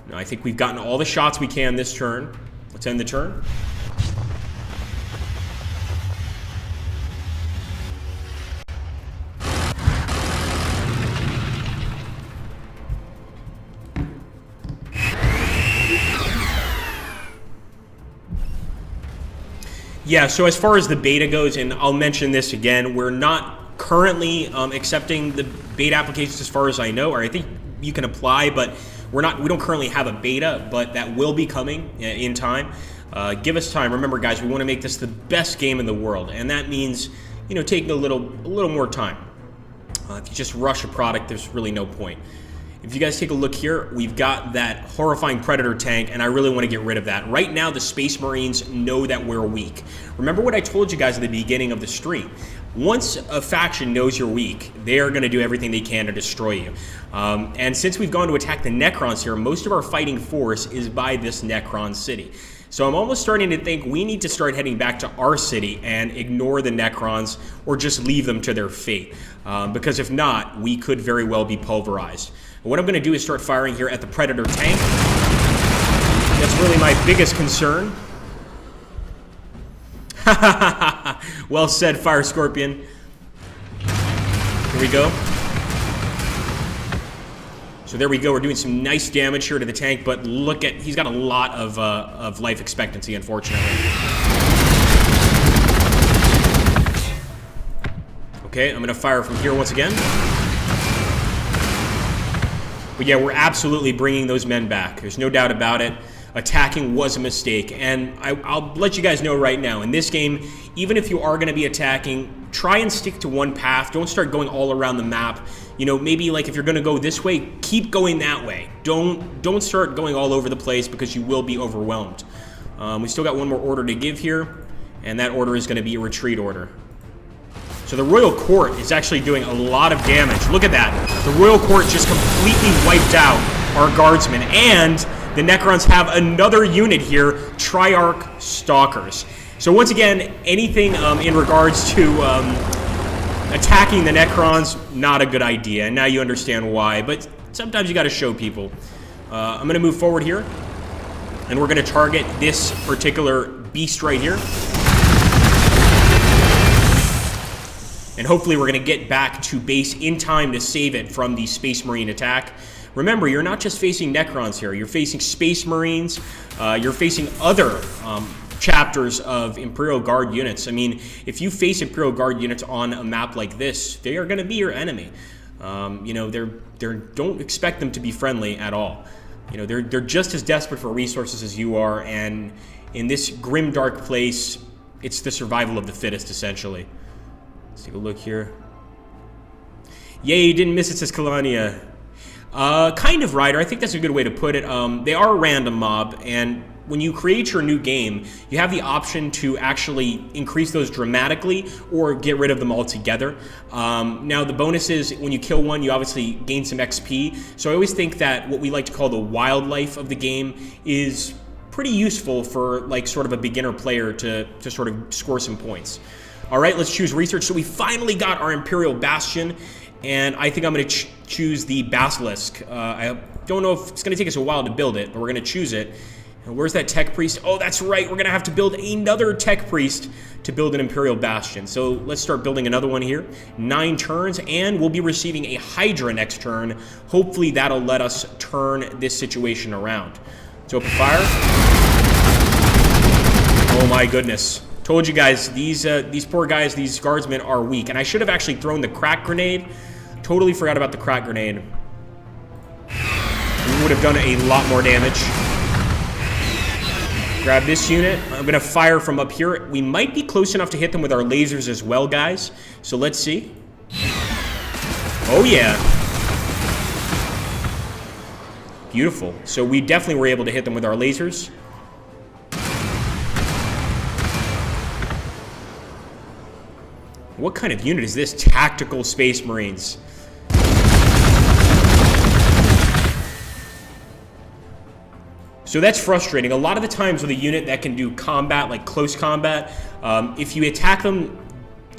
No, I think we've gotten all the shots we can this turn. Let's end the turn. Yeah, so as far as the beta goes, and I'll mention this again, we're not currently accepting the beta applications as far as I know, or I think you can apply, but we don't currently have a beta, but that will be coming in time. Give us time. Remember, guys, we want to make this the best game in the world, and that means, you know, taking a little more time. If you just rush a product, there's really no point. If you guys take a look here, we've got that horrifying Predator tank, and I really want to get rid of that. Right now, the Space Marines know that we're weak. Remember what I told you guys at the beginning of the stream. once a faction knows you're weak, they are going to do everything they can to destroy you. And since we've gone to attack the Necrons here, most of our fighting force is by this Necron city. So I'm almost starting to think we need to start heading back to our city and ignore the Necrons or just leave them to their fate. Because if not, we could very well be pulverized. What I'm going to do is start firing here at the Predator tank. That's really my biggest concern. Well said, Fire Scorpion. Here we go. So there we go. We're doing some nice damage here to the tank, but look at, he's got a lot of life expectancy, unfortunately. Okay, I'm going to fire from here once again. But yeah, we're absolutely bringing those men back. There's no doubt about it. Attacking was a mistake, and I'll let you guys know right now, in this game, even if you are going to be attacking, try and stick to one path. Don't start going all around the map. You know, maybe like if you're going to go this way, keep going that way. Don't start going all over the place because you will be overwhelmed. We still got one more order to give here, and that order is going to be a retreat order. So the Royal Court is actually doing a lot of damage. Look at that. The Royal Court just completely wiped out our guardsmen, and the Necrons have another unit here, Triarch Stalkers. So once again, anything in regards to attacking the Necrons, not a good idea. And now you understand why, but sometimes you got to show people. I'm going to move forward here, and we're going to target this particular beast right here. And hopefully we're going to get back to base in time to save it from the Space Marine attack. Remember, you're not just facing Necrons here. You're facing Space Marines. You're facing other chapters of Imperial Guard units. I mean, if you face Imperial Guard units on a map like this, they are going to be your enemy. You know, don't expect them to be friendly at all. You know, they're just as desperate for resources as you are, and in this grim, dark place, it's the survival of the fittest, essentially. Let's take a look here. Yay, you didn't miss it, says Kalania. Kind of, Ryder. I think that's a good way to put it. They are a random mob, and when you create your new game, you have the option to actually increase those dramatically or get rid of them altogether. Now, the bonus is when you kill one, you obviously gain some XP. So I always think that what we like to call the wildlife of the game is pretty useful for like sort of a beginner player to sort of score some points. All right, let's choose research. So we finally got our Imperial Bastion, and I think I'm going to choose the Basilisk. I don't know if it's going to take us a while to build it, but we're going to choose it. And where's that Tech Priest? Oh, that's right. We're going to have to build another Tech Priest to build an Imperial Bastion. So let's start building another one here. 9 turns, and we'll be receiving a Hydra next turn. Hopefully that'll let us turn this situation around. Let's open fire. Oh my goodness. Told you guys, these poor guys, these guardsmen are weak. And I should have actually thrown the crack grenade. Totally forgot about the crack grenade. We would have done a lot more damage. Grab this unit. I'm going to fire from up here. We might be close enough to hit them with our lasers as well, guys. So let's see. Oh, yeah. Beautiful. So we definitely were able to hit them with our lasers. What kind of unit is this? Tactical Space Marines. So that's frustrating. A lot of the times with a unit that can do combat, like close combat, if you attack them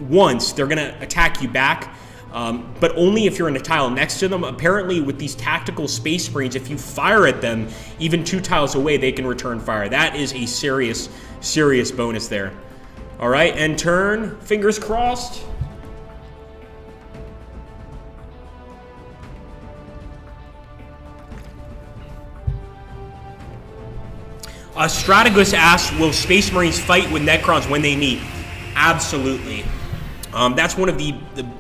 once, they're going to attack you back, but only if you're in a tile next to them. Apparently with these tactical Space Marines, if you fire at them, even 2 tiles away, they can return fire. That is a serious, serious bonus there. All right, end turn. Fingers crossed. Strategos asks, will Space Marines fight with Necrons when they meet? Absolutely. That's one of the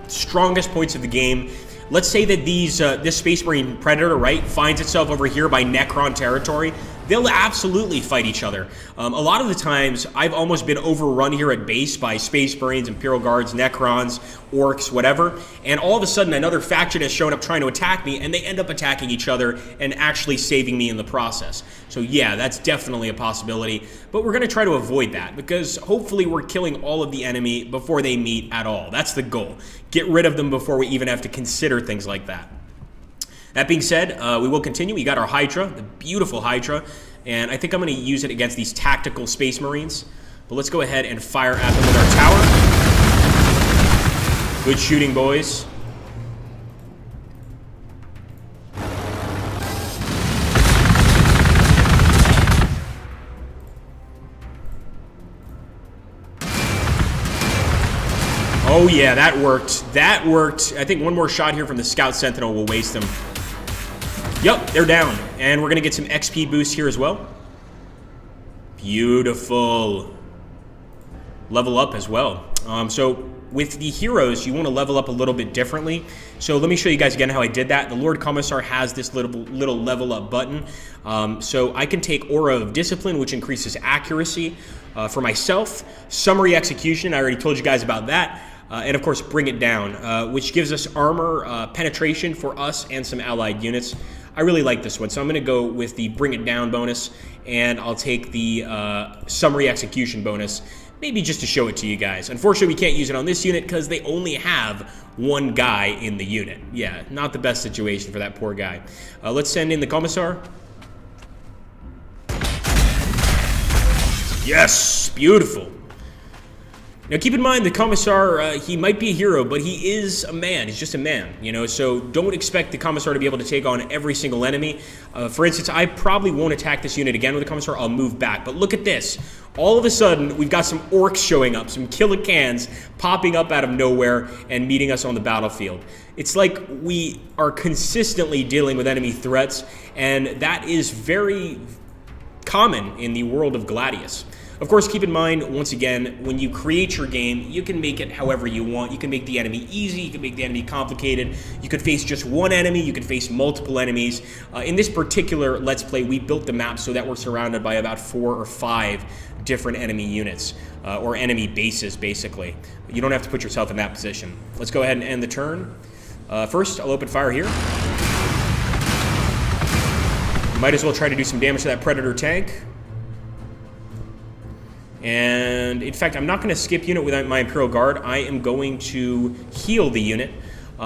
strongest points of the game. Let's say that this Space Marine Predator, right, finds itself over here by Necron territory. they'll absolutely fight each other. A lot of the times, I've almost been overrun here at base by Space Marines, Imperial Guards, Necrons, Orcs, whatever, and all of a sudden another faction has shown up trying to attack me, and they end up attacking each other and actually saving me in the process. So yeah, that's definitely a possibility, but we're going to try to avoid that, because hopefully we're killing all of the enemy before they meet at all. That's the goal. Get rid of them before we even have to consider things like that. That being said, we will continue. We got our Hydra, the beautiful Hydra, and I think I'm going to use it against these tactical Space Marines. But let's go ahead and fire at them with our tower. Good shooting, boys. Oh yeah, that worked. That worked. I think one more shot here from the Scout Sentinel will waste them. Yep, they're down. And we're going to get some XP boost here as well. Beautiful. Level up as well. So with the heroes, you want to level up a little bit differently. So let me show you guys again how I did that. The Lord Commissar has this little level up button. So I can take Aura of Discipline, which increases accuracy for myself. Summary Execution, I already told you guys about that. And of course, Bring It Down, which gives us armor penetration for us and some allied units. I really like this one, so I'm going to go with the Bring It Down bonus, and I'll take the Summary Execution bonus, maybe just to show it to you guys. Unfortunately, we can't use it on this unit because they only have one guy in the unit. Yeah, not the best situation for that poor guy. Let's send in the Commissar. Yes, beautiful. Now, keep in mind, the Commissar, he might be a hero, but he is a man. He's just a man, you know, so don't expect the Commissar to be able to take on every single enemy. For instance, I probably won't attack this unit again with the Commissar. I'll move back. But look at this. All of a sudden, we've got some Orcs showing up, some Killicans popping up out of nowhere and meeting us on the battlefield. It's like we are consistently dealing with enemy threats, and that is very common in the world of Gladius. Of course, keep in mind, once again, when you create your game, you can make it however you want. You can make the enemy easy, you can make the enemy complicated. You could face just one enemy, you could face multiple enemies. In this particular Let's Play, we built the map so that we're surrounded by about 4 or 5 different enemy units, or enemy bases, basically. You don't have to put yourself in that position. Let's go ahead and end the turn. First, I'll open fire here. Might as well try to do some damage to that Predator tank. And in fact, I'm not going to skip unit with my Imperial Guard. I am going to heal the unit.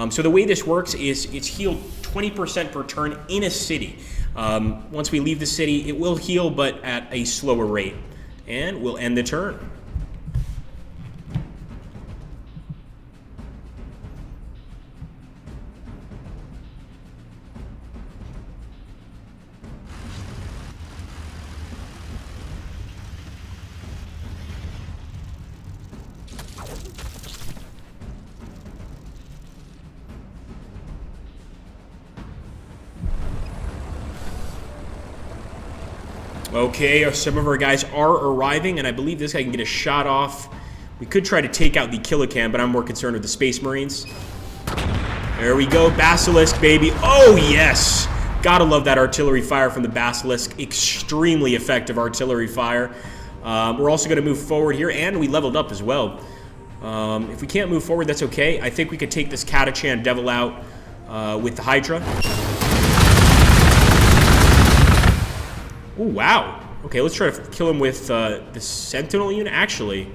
So the way this works is it's healed 20% per turn in a city. Once we leave the city, it will heal, but at a slower rate. And we'll end the turn. Okay, some of our guys are arriving, and I believe this guy can get a shot off. We could try to take out the Killican, but I'm more concerned with the Space Marines. There we go, Basilisk, baby. Oh, yes! Gotta love that artillery fire from the Basilisk. Extremely effective artillery fire. We're also going to move forward here, and we leveled up as well. If we can't move forward, that's okay. I think we could take this Catachan Devil out with the Hydra. Oh, wow. Okay, let's try to kill him with the Sentinel unit, actually.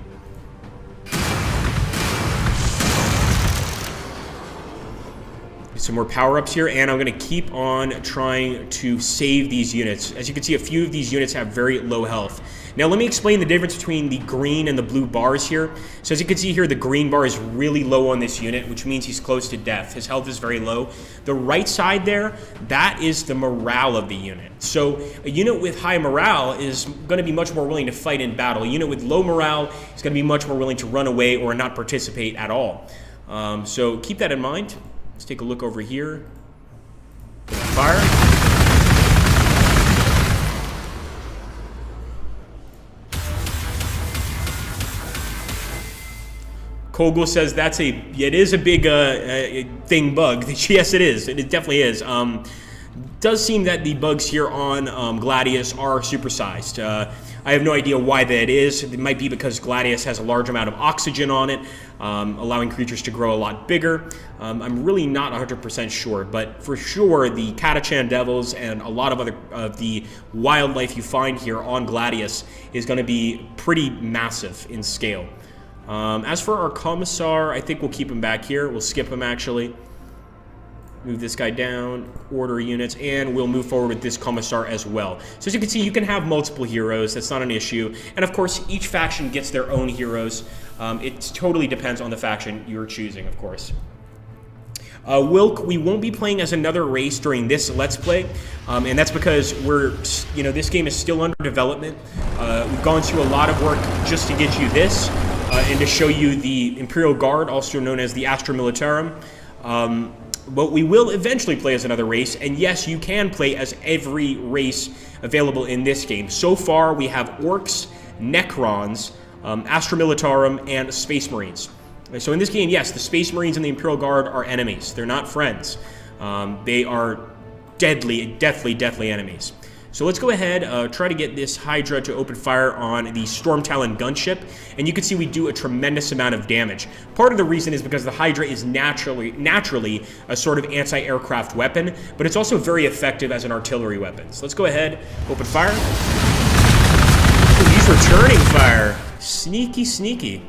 Some more power-ups here, and I'm going to keep on trying to save these units. As you can see, a few of these units have very low health. Now, let me explain the difference between the green and the blue bars here. So as you can see here, the green bar is really low on this unit, which means he's close to death. His health is very low. The right side there, that is the morale of the unit. So a unit with high morale is going to be much more willing to fight in battle. A unit with low morale is going to be much more willing to run away or not participate at all. So keep that in mind. Let's take a look over here. Fire. Kogel says that's it is a big thing bug. Yes, it is. It definitely is. does seem that the bugs here on Gladius are supersized. I have no idea why that is. It might be because Gladius has a large amount of oxygen on it, allowing creatures to grow a lot bigger. I'm really not 100% sure, but for sure the Catachan Devils and a lot of other of the wildlife you find here on Gladius is going to be pretty massive in scale. As for our Commissar, I think we'll keep him back here. We'll skip him actually. Move this guy down, order units, and we'll move forward with this Commissar as well. So as you can see, you can have multiple heroes. That's not an issue. And of course, each faction gets their own heroes. It totally depends on the faction you're choosing, of course. Wilk, we won't be playing as another race during this Let's Play, and that's because this game is still under development. We've gone through a lot of work just to get you this, and to show you the Imperial Guard, also known as the Astra Militarum. But we will eventually play as another race, and yes, you can play as every race available in this game. So far, we have Orcs, Necrons, Astra Militarum, and Space Marines. So in this game, yes, the Space Marines and the Imperial Guard are enemies. They're not friends. They are deathly enemies. So let's go ahead, try to get this Hydra to open fire on the Storm Talon gunship, and you can see we do a tremendous amount of damage. Part of the reason is because the Hydra is naturally a sort of anti-aircraft weapon, but it's also very effective as an artillery weapon. So let's go ahead, open fire. Ooh, he's returning fire. Sneaky, sneaky.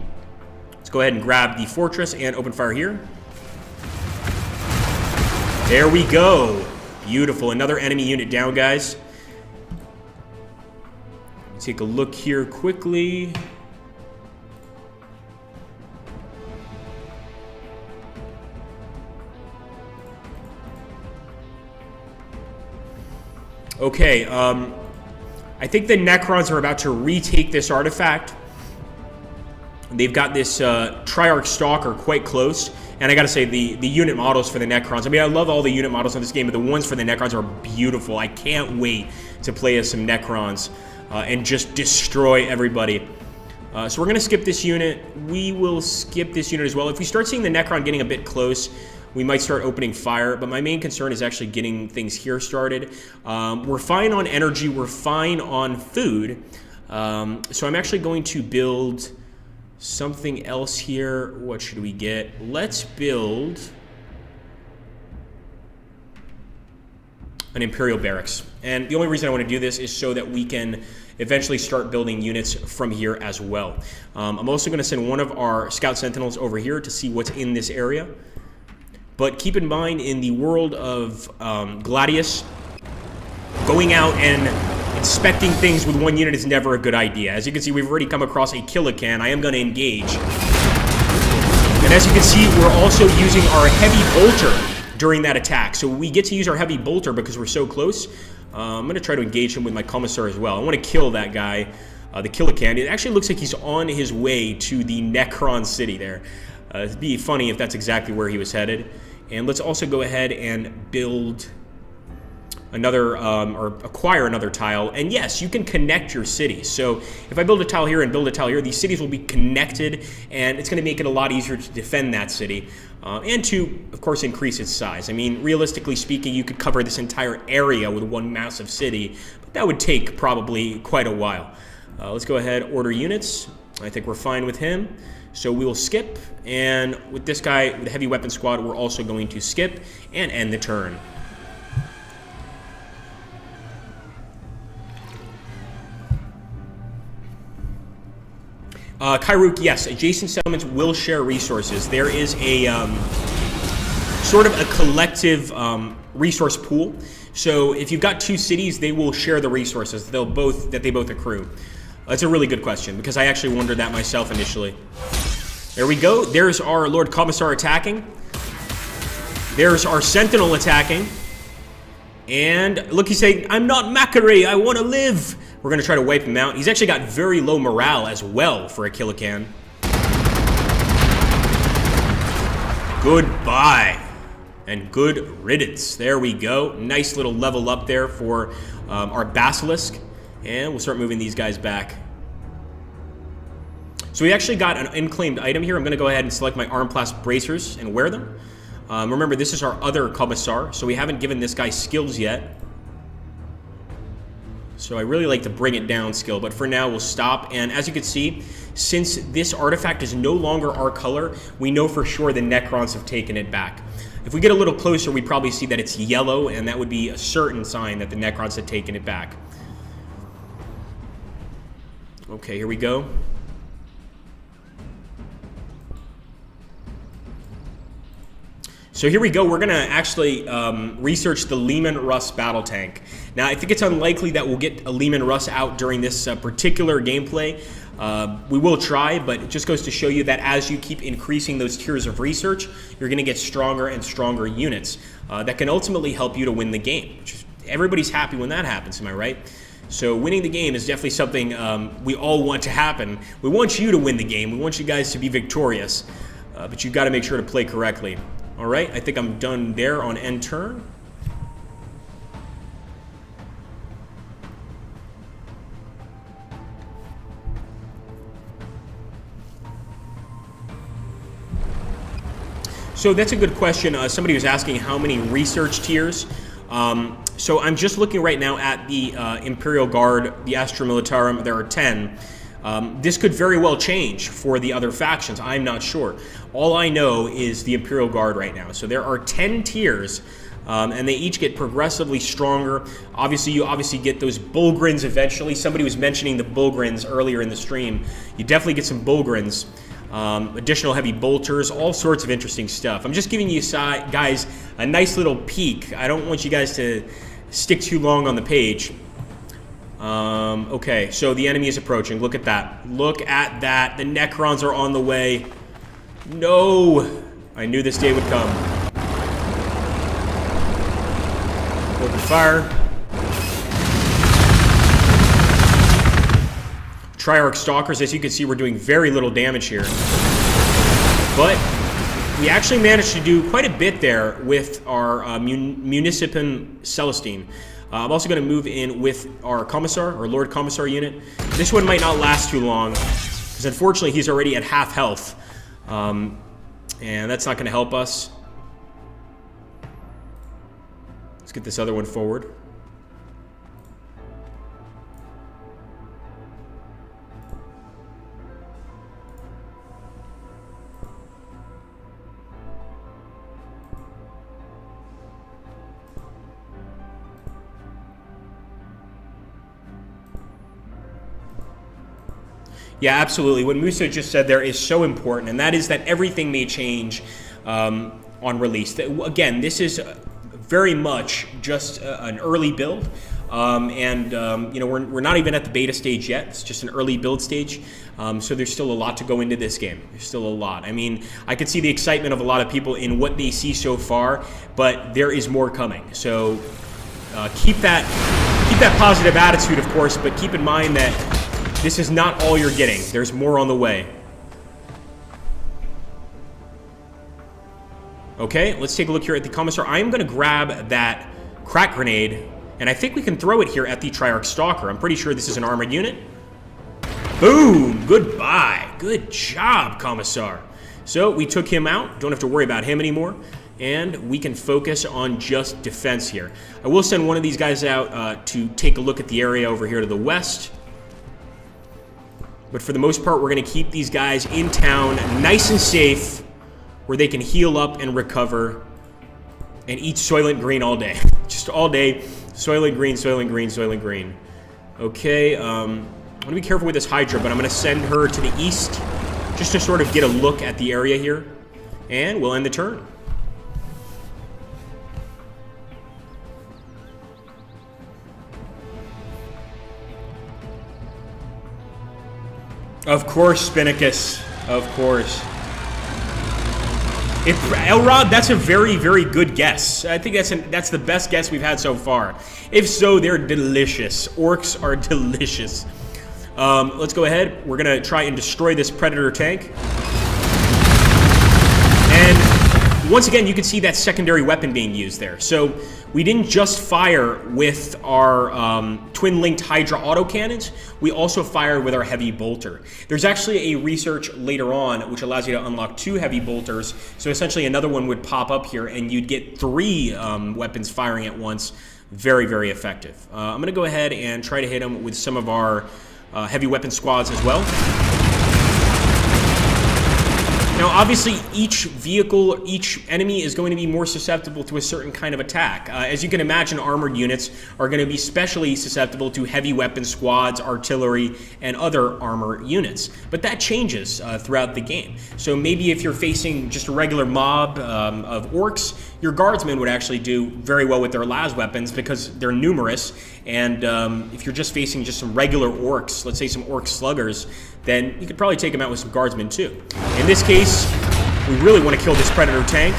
Let's go ahead and grab the fortress and open fire here. There we go. Beautiful. Another enemy unit down, guys. Take a look here quickly. Okay, I think the Necrons are about to retake this artifact. They've got this Triarch Stalker quite close. And I gotta say, the unit models for the Necrons, I mean, I love all the unit models in this game, but the ones for the Necrons are beautiful. I can't wait to play as some Necrons. And just destroy everybody. So we're going to skip this unit. We will skip this unit as well. If we start seeing the Necron getting a bit close, we might start opening fire. But my main concern is actually getting things here started. We're fine on energy. We're fine on food. So I'm actually going to build something else here. What should we get? Let's build an Imperial Barracks. And the only reason I want to do this is so that we can eventually start building units from here as well. I'm also going to send one of our Scout Sentinels over here to see what's in this area. But keep in mind, in the world of Gladius, going out and inspecting things with one unit is never a good idea. As you can see, we've already come across a Killican. I am going to engage. And as you can see, we're also using our Heavy Bolter during that attack. So we get to use our Heavy Bolter because we're so close. I'm going to try to engage him with my Commissar as well. I want to kill that guy, the Killican. It actually looks like he's on his way to the Necron city there. It'd be funny if that's exactly where he was headed. And let's also go ahead and build another, or acquire another tile. And yes, you can connect your cities. So if I build a tile here and build a tile here, these cities will be connected, and it's going to make it a lot easier to defend that city. And to, of course, increase its size. I mean, realistically speaking, you could cover this entire area with one massive city, but that would take probably quite a while. Let's go ahead, order units. I think we're fine with him. So we will skip, and with this guy, with the heavy weapon squad, we're also going to skip and end the turn. Kairuk, yes, adjacent settlements will share resources. There is a sort of a collective resource pool. So if you've got two cities, they will share the resources that they both accrue. That's a really good question, because I actually wondered that myself initially. There we go. There's our Lord Commissar attacking. There's our Sentinel attacking. And look, he's saying, "I'm not Macquarie, I want to live." We're going to try to wipe him out. He's actually got very low morale as well for a Killican. Goodbye. And good riddance. There we go. Nice little level up there for our Basilisk. And we'll start moving these guys back. So we actually got an unclaimed item here. I'm going to go ahead and select my Armplast Bracers and wear them. Remember, this is our other Commissar, so we haven't given this guy skills yet. So I really like the bring it down skill, but for now we'll stop. And as you can see, since this artifact is no longer our color, we know for sure the Necrons have taken it back. If we get a little closer, we'd probably see that it's yellow, and that would be a certain sign that the Necrons had taken it back. Okay, here we go. So here we go. We're going to actually research the Leman Russ battle tank. Now, I think it's unlikely that we'll get a Leman Russ out during this particular gameplay. We will try, but it just goes to show you that as you keep increasing those tiers of research, you're going to get stronger and stronger units that can ultimately help you to win the game. Everybody's happy when that happens, am I right? So winning the game is definitely something we all want to happen. We want you to win the game. We want you guys to be victorious, but you've got to make sure to play correctly. All right, I think I'm done there on end turn. So that's a good question. Somebody was asking how many research tiers. So I'm just looking right now at the Imperial Guard, the Astra Militarum. There are 10. This could very well change for the other factions. I'm not sure. All I know is the Imperial Guard right now. So there are 10 tiers, and they each get progressively stronger. Obviously, you get those Bullgrins eventually. Somebody was mentioning the Bullgrins earlier in the stream. You definitely get some Bullgrins. Additional heavy bolters, all sorts of interesting stuff. I'm just giving you guys a nice little peek. I don't want you guys to stick too long on the page. Okay, so the enemy is approaching. Look at that. Look at that. The Necrons are on the way. No! I knew this day would come. Open fire. Triarch Stalkers, as you can see, we're doing very little damage here. But we actually managed to do quite a bit there with our Municipin Celestine. I'm also going to move in with our Commissar, or Lord Commissar unit. This one might not last too long, because unfortunately he's already at half health. And that's not going to help us. Let's get this other one forward. Yeah, absolutely. What Musa just said there is so important, and that is that everything may change on release. Again, this is very much just an early build, you know, we're not even at the beta stage yet. It's just an early build stage, so there's still a lot to go into this game. There's still a lot. I mean, I could see the excitement of a lot of people in what they see so far, but there is more coming. So keep that positive attitude, of course, but keep in mind that this is not all you're getting. There's more on the way. Okay, let's take a look here at the Commissar. I am going to grab that crack grenade, and I think we can throw it here at the Triarch Stalker. I'm pretty sure this is an armored unit. Boom! Goodbye. Good job, Commissar. So we took him out. Don't have to worry about him anymore. And we can focus on just defense here. I will send one of these guys out to take a look at the area over here to the west. But for the most part, we're going to keep these guys in town nice and safe, where they can heal up and recover and eat Soylent Green all day. Just all day, Soylent Green, Soylent Green, Soylent Green. Okay, I'm going to be careful with this Hydra, but I'm going to send her to the east just to sort of get a look at the area here. And we'll end the turn. Of course, Spinnacus. Of course. Elrod, that's a very, very good guess. I think that's the best guess we've had so far. If so, they're delicious. Orcs are delicious. Let's go ahead. We're going to try and destroy this Predator tank. And once again, you can see that secondary weapon being used there. So we didn't just fire with our twin-linked Hydra autocannons. We also fired with our heavy bolter. There's actually a research later on which allows you to unlock 2 heavy bolters. So essentially another one would pop up here and you'd get 3 weapons firing at once Very, very effective. I'm going to go ahead and try to hit him with some of our heavy weapon squads as well. Now, obviously, each vehicle, each enemy is going to be more susceptible to a certain kind of attack. As you can imagine, armored units are going to be especially susceptible to heavy weapon squads, artillery, and other armor units. But that changes throughout the game. So maybe if you're facing just a regular mob of orcs, your guardsmen would actually do very well with their las weapons because they're numerous. And if you're just facing just some regular orcs, let's say some orc sluggers, then you could probably take them out with some guardsmen too. In this case, we really want to kill this Predator tank.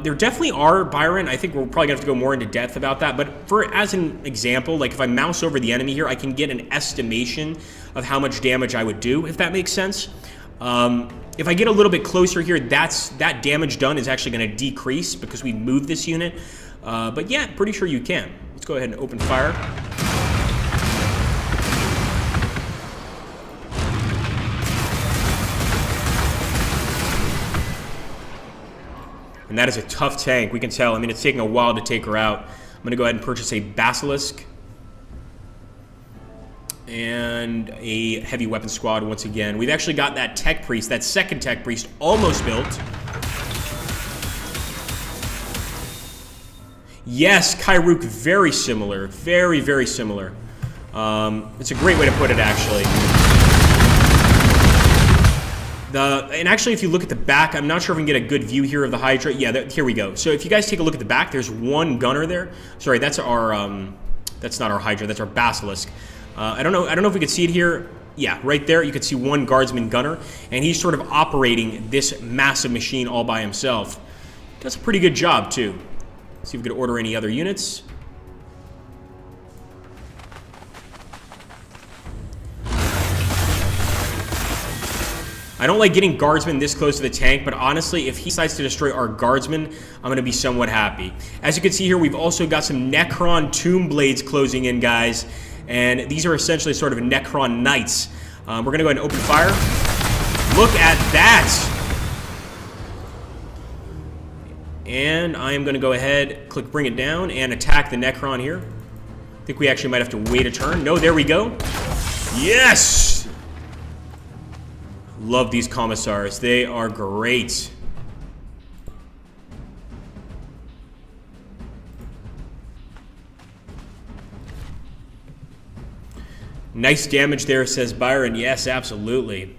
There definitely are, Byron. I think we're probably going to have to go more into depth about that. But as an example, like if I mouse over the enemy here, I can get an estimation of how much damage I would do, if that makes sense. If I get a little bit closer here, that damage done is actually going to decrease because we moved this unit. But yeah, pretty sure you can. Let's go ahead and open fire. And that is a tough tank, we can tell. I mean, it's taking a while to take her out. I'm going to go ahead and purchase a Basilisk and a heavy weapon squad once again. We've actually got that Tech Priest, that second Tech Priest, almost built. Yes, Kyruk, very similar. Very, very similar. It's a great way to put it, actually. And actually, if you look at the back, I'm not sure if we can get a good view here of the Hydra. Yeah, here we go. So if you guys take a look at the back, there's one gunner there. Sorry, that's our, that's not our Hydra, that's our Basilisk. I don't know if we could see it here. Yeah, right there, you could see one guardsman gunner, and he's sort of operating this massive machine all by himself. Does a pretty good job, too. See if we could order any other units. I don't like getting guardsmen this close to the tank, but honestly, if he decides to destroy our guardsmen, I'm going to be somewhat happy. As you can see here, we've also got some Necron Tomb Blades closing in, guys. And these are essentially sort of Necron Knights. We're going to go ahead and open fire. Look at that! And I am going to go ahead, click bring it down, and attack the Necron here. I think we actually might have to wait a turn. No, there we go. Yes! Love these commissars. They are great. Nice damage there, says Byron. Yes, absolutely.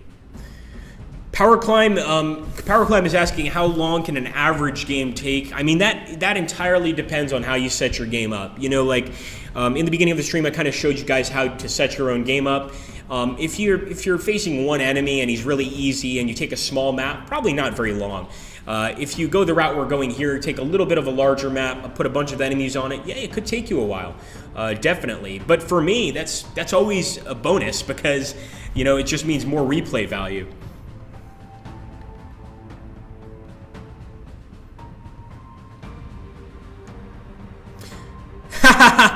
Power Climb is asking how long can an average game take. I mean, that entirely depends on how you set your game up. You know, like in the beginning of the stream, I kind of showed you guys how to set your own game up. If you're facing one enemy and he's really easy and you take a small map, probably not very long. If you go the route we're going here, take a little bit of a larger map, put a bunch of enemies on it, yeah, it could take you a while, definitely. But for me, that's always a bonus because, you know, it just means more replay value.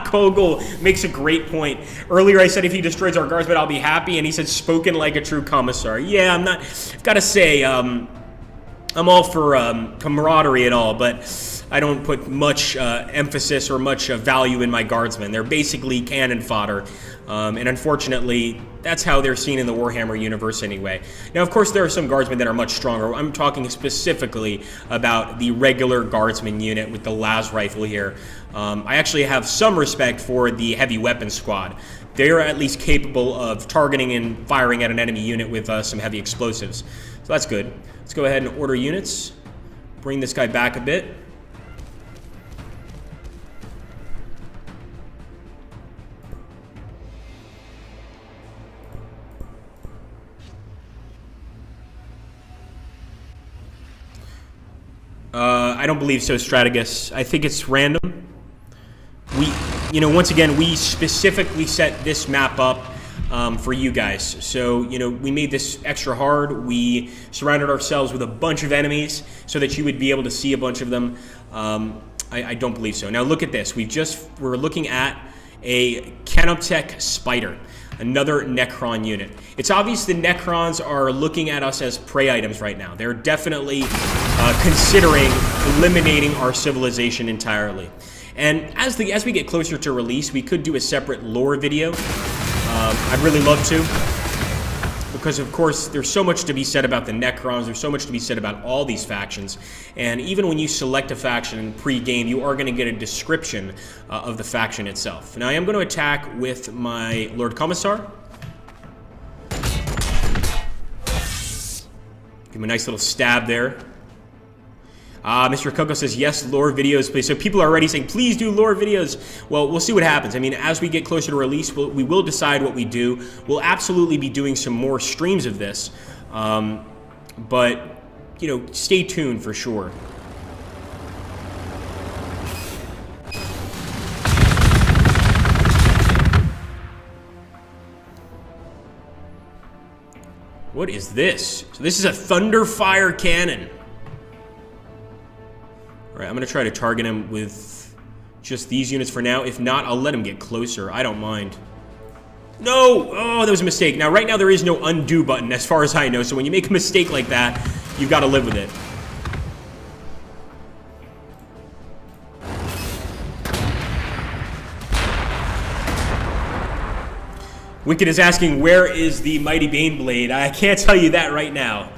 Kogel makes a great point. Earlier I said if he destroys our guardsmen, I'll be happy, and he said spoken like a true commissar. Yeah, I've got to say, I'm all for camaraderie and all, but I don't put much emphasis or much value in my guardsmen. They're basically cannon fodder, and unfortunately, that's how they're seen in the Warhammer universe anyway. Now, of course, there are some guardsmen that are much stronger. I'm talking specifically about the regular guardsman unit with the las rifle here. I actually have some respect for the heavy weapon squad. They are at least capable of targeting and firing at an enemy unit with some heavy explosives. So that's good. Let's go ahead and order units. Bring this guy back a bit. I don't believe so, Strategus. I think it's random. Once again, we specifically set this map up for you guys. So, we made this extra hard. We surrounded ourselves with a bunch of enemies so that you would be able to see a bunch of them. I don't believe so. Now, look at this. We're looking at a Canoptech Spider, another Necron unit. It's obvious the Necrons are looking at us as prey items right now. They're definitely considering eliminating our civilization entirely. And as we get closer to release, we could do a separate lore video. I'd really love to, because of course there's so much to be said about the Necrons, there's so much to be said about all these factions, and even when you select a faction pre-game, you are going to get a description of the faction itself. Now I am going to attack with my Lord Commissar. Give him a nice little stab there. Mr. Coco says, yes, lore videos, please. So people are already saying, please do lore videos. Well, we'll see what happens. I mean, as we get closer to release, we will decide what we do. We'll absolutely be doing some more streams of this. But, you know, stay tuned for sure. What is this? So this is a Thunderfire cannon. All right, I'm going to try to target him with just these units for now. If not, I'll let him get closer. I don't mind. No! Oh, that was a mistake. Now, right now, there is no undo button, as far as I know. So when you make a mistake like that, you've got to live with it. Wicked is asking, where is the Mighty Baneblade? I can't tell you that right now.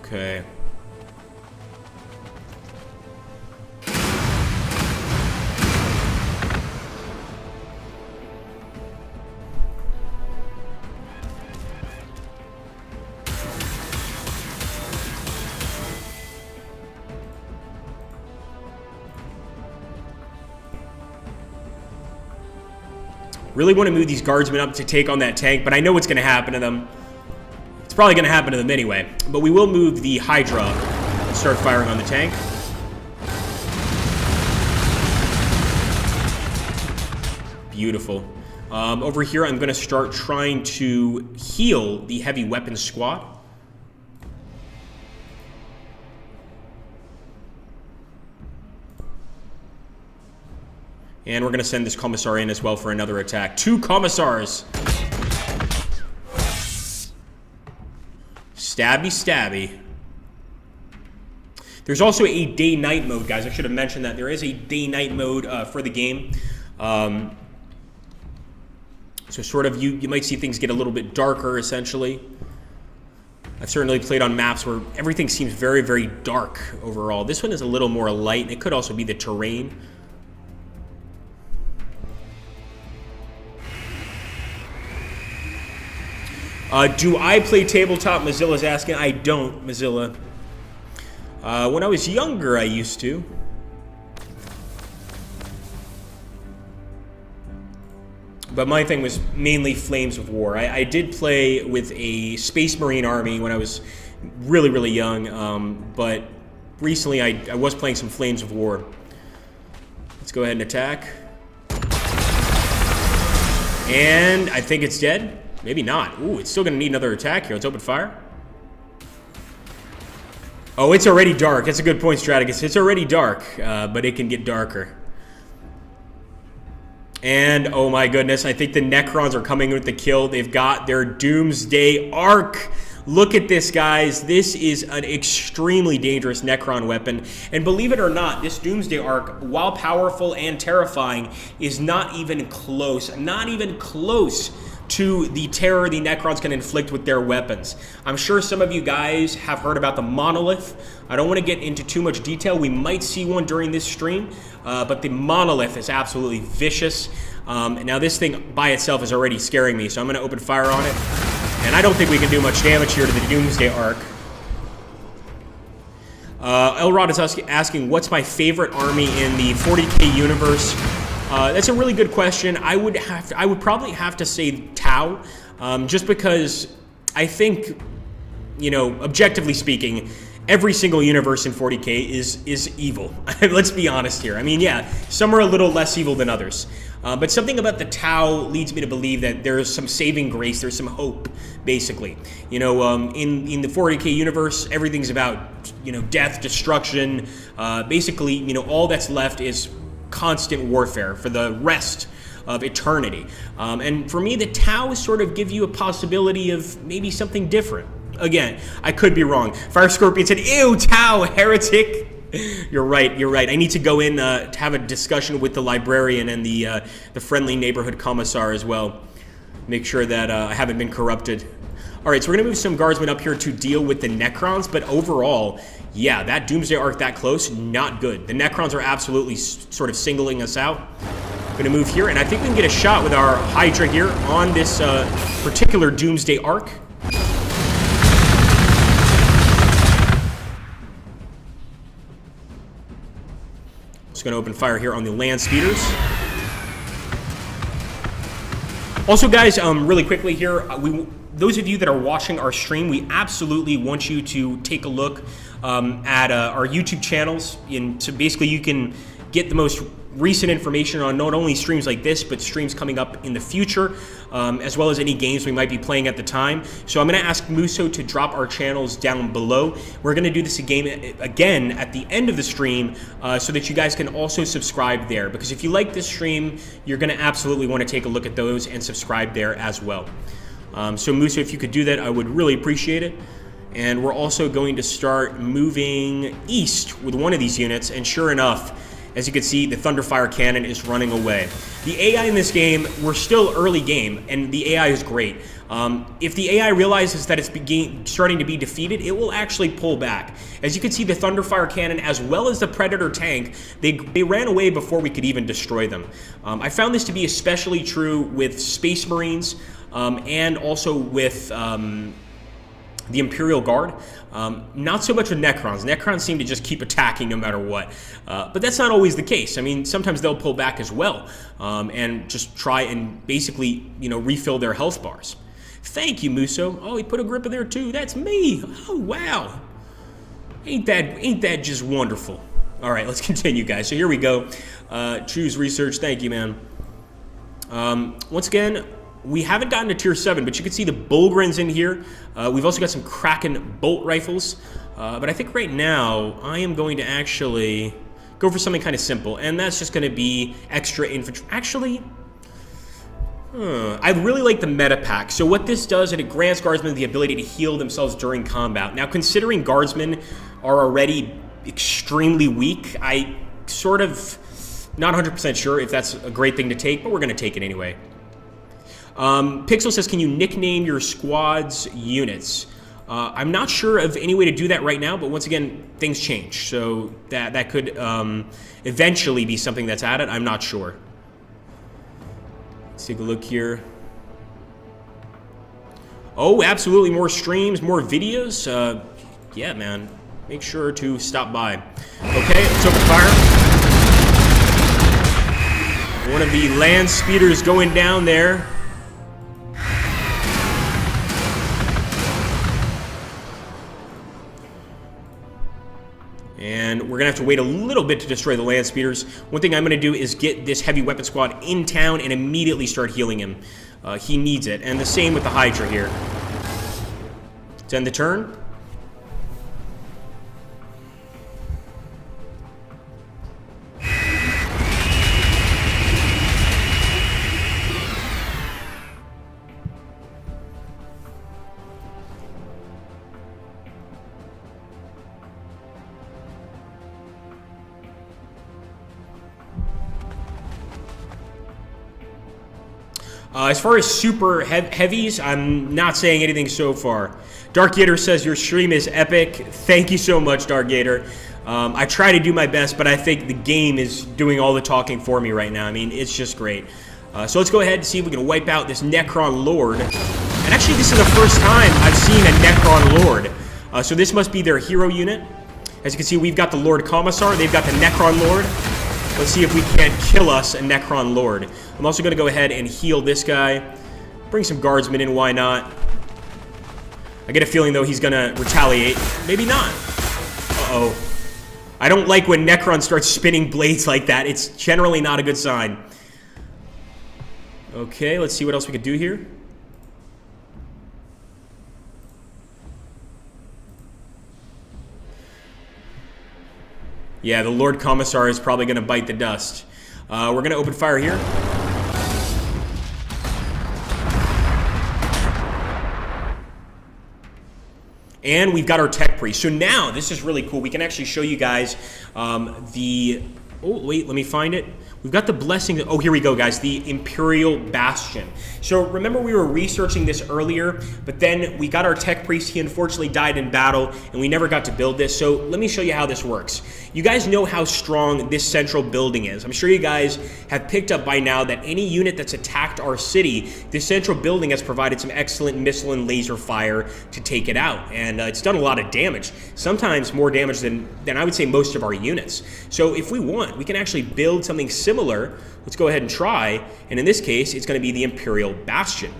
Okay. Really want to move these guardsmen up to take on that tank, but I know what's going to happen to them. It's probably going to happen to them anyway, but we will move the Hydra and start firing on the tank. Beautiful. Over here, I'm going to start trying to heal the heavy weapons squad. And we're going to send this Commissar in as well for another attack. 2 Commissars! Stabby, stabby. There's also a day-night mode, guys. I should have mentioned that. There is a day-night mode for the game. So sort of you might see things get a little bit darker, essentially. I've certainly played on maps where everything seems very, very dark overall. This one is a little more light. It could also be the terrain. Do I play tabletop? Mozilla's asking. I don't, Mozilla. When I was younger, I used to. But my thing was mainly Flames of War. I did play with a Space Marine army when I was really, really young. But recently, I was playing some Flames of War. Let's go ahead and attack. And I think it's dead. Maybe not. Ooh, it's still going to need another attack here. Let's open fire. Oh, it's already dark. That's a good point, Strategist. It's already dark, but it can get darker. And, oh my goodness, I think the Necrons are coming with the kill. They've got their Doomsday Arc. Look at this, guys. This is an extremely dangerous Necron weapon. And believe it or not, this Doomsday Arc, while powerful and terrifying, is not even close. Not even close to the terror the Necrons can inflict with their weapons. I'm sure some of you guys have heard about the Monolith. I don't want to get into too much detail. We might see one during this stream, but the Monolith is absolutely vicious. Now this thing by itself is already scaring me, so I'm going to open fire on it. And I don't think we can do much damage here to the Doomsday Arc. Elrod is asking, what's my favorite army in the 40k universe? That's a really good question. I would probably have to say Tau, just because I think, you know, objectively speaking, every single universe in 40k is evil. Let's be honest here. I mean, yeah, some are a little less evil than others. But something about the Tau leads me to believe that there's some saving grace, there's some hope, basically. You know, in the 40k universe, everything's about, you know, death, destruction. Basically, you know, all that's left is constant warfare for the rest of eternity. And for me, the Tau sort of give you a possibility of maybe something different. Again, I could be wrong. Fire Scorpion said, ew, Tau, heretic. You're right, you're right. I need to go in to have a discussion with the librarian and the friendly neighborhood commissar as well. Make sure that I haven't been corrupted. All right, so we're going to move some guardsmen up here to deal with the Necrons, but overall, yeah, that Doomsday Arc that close, not good. The Necrons are absolutely sort of singling us out. Going to move here, and I think we can get a shot with our Hydra here on this particular Doomsday Arc. Just going to open fire here on the land speeders. Also, guys, really quickly here, those of you that are watching our stream, we absolutely want you to take a look at our YouTube channels. So basically, you can get the most recent information on not only streams like this, but streams coming up in the future, as well as any games we might be playing at the time. So I'm going to ask Muso to drop our channels down below. We're going to do this again at the end of the stream so that you guys can also subscribe there. Because if you like this stream, you're going to absolutely want to take a look at those and subscribe there as well. So Muso, if you could do that, I would really appreciate it. And we're also going to start moving east with one of these units, and sure enough, as you can see, the Thunderfire Cannon is running away. The AI in this game, we're still early game, and the AI is great. If the AI realizes that it's starting to be defeated, it will actually pull back. As you can see, the Thunderfire Cannon, as well as the Predator tank, they ran away before we could even destroy them. I found this to be especially true with Space Marines, and also with the Imperial Guard. Not so much with Necrons. Necrons seem to just keep attacking no matter what. But that's not always the case. I mean, sometimes they'll pull back as well and just try and basically, refill their health bars. Thank you, Muso. Oh, he put a grip in there too. That's me. Oh, wow. Ain't that just wonderful? All right, let's continue, guys. So here we go. Choose research. Thank you, man. Once again, we haven't gotten to tier 7, but you can see the Bullgrins in here. We've also got some Kraken bolt rifles. But I think right now, I am going to actually go for something kind of simple. And that's just going to be extra infantry. Actually, I really like the meta pack. So what this does, it grants guardsmen the ability to heal themselves during combat. Now, considering guardsmen are already extremely weak, I sort of not 100% sure if that's a great thing to take, but we're going to take it anyway. Pixel says, can you nickname your squad's units? I'm not sure of any way to do that right now, but once again, things change. So that could eventually be something that's added. I'm not sure. Let's take a look here. Oh, absolutely. More streams, more videos. Yeah, man. Make sure to stop by. Okay, let's open fire. One of the land speeders going down there. And we're going to have to wait a little bit to destroy the land speeders. One thing I'm going to do is get this heavy weapon squad in town and immediately start healing him. He needs it. And the same with the Hydra here. To end the turn. As far as super heavies, I'm not saying anything so far. Dark Gator says your stream is epic. Thank you so much, Dark Gator. I try to do my best, but I think the game is doing all the talking for me right now. I mean, it's just great. So let's go ahead and see if we can wipe out this Necron Lord. And actually, this is the first time I've seen a Necron Lord. So this must be their hero unit. As you can see, we've got the Lord Commissar. They've got the Necron Lord. Let's see if we can't kill us a Necron Lord. I'm also going to go ahead and heal this guy. Bring some guardsmen in, why not? I get a feeling, though, he's going to retaliate. Maybe not. Uh-oh. I don't like when Necron starts spinning blades like that. It's generally not a good sign. Okay, let's see what else we could do here. Yeah, the Lord Commissar is probably going to bite the dust. We're going to open fire here. And we've got our tech priest. So now, this is really cool. We can actually show you guys the... Oh, wait, let me find it. We've got the blessing. Oh, here we go, guys. The Imperial Bastion. So remember we were researching this earlier, but then we got our tech priest. He unfortunately died in battle, and we never got to build this. So let me show you how this works. You guys know how strong this central building is. I'm sure you guys have picked up by now that any unit that's attacked our city, this central building has provided some excellent missile and laser fire to take it out. And it's done a lot of damage, sometimes more damage than I would say most of our units. So if we want, we can actually build something similar. Let's go ahead and try, and in this case it's going to be the Imperial Bastion.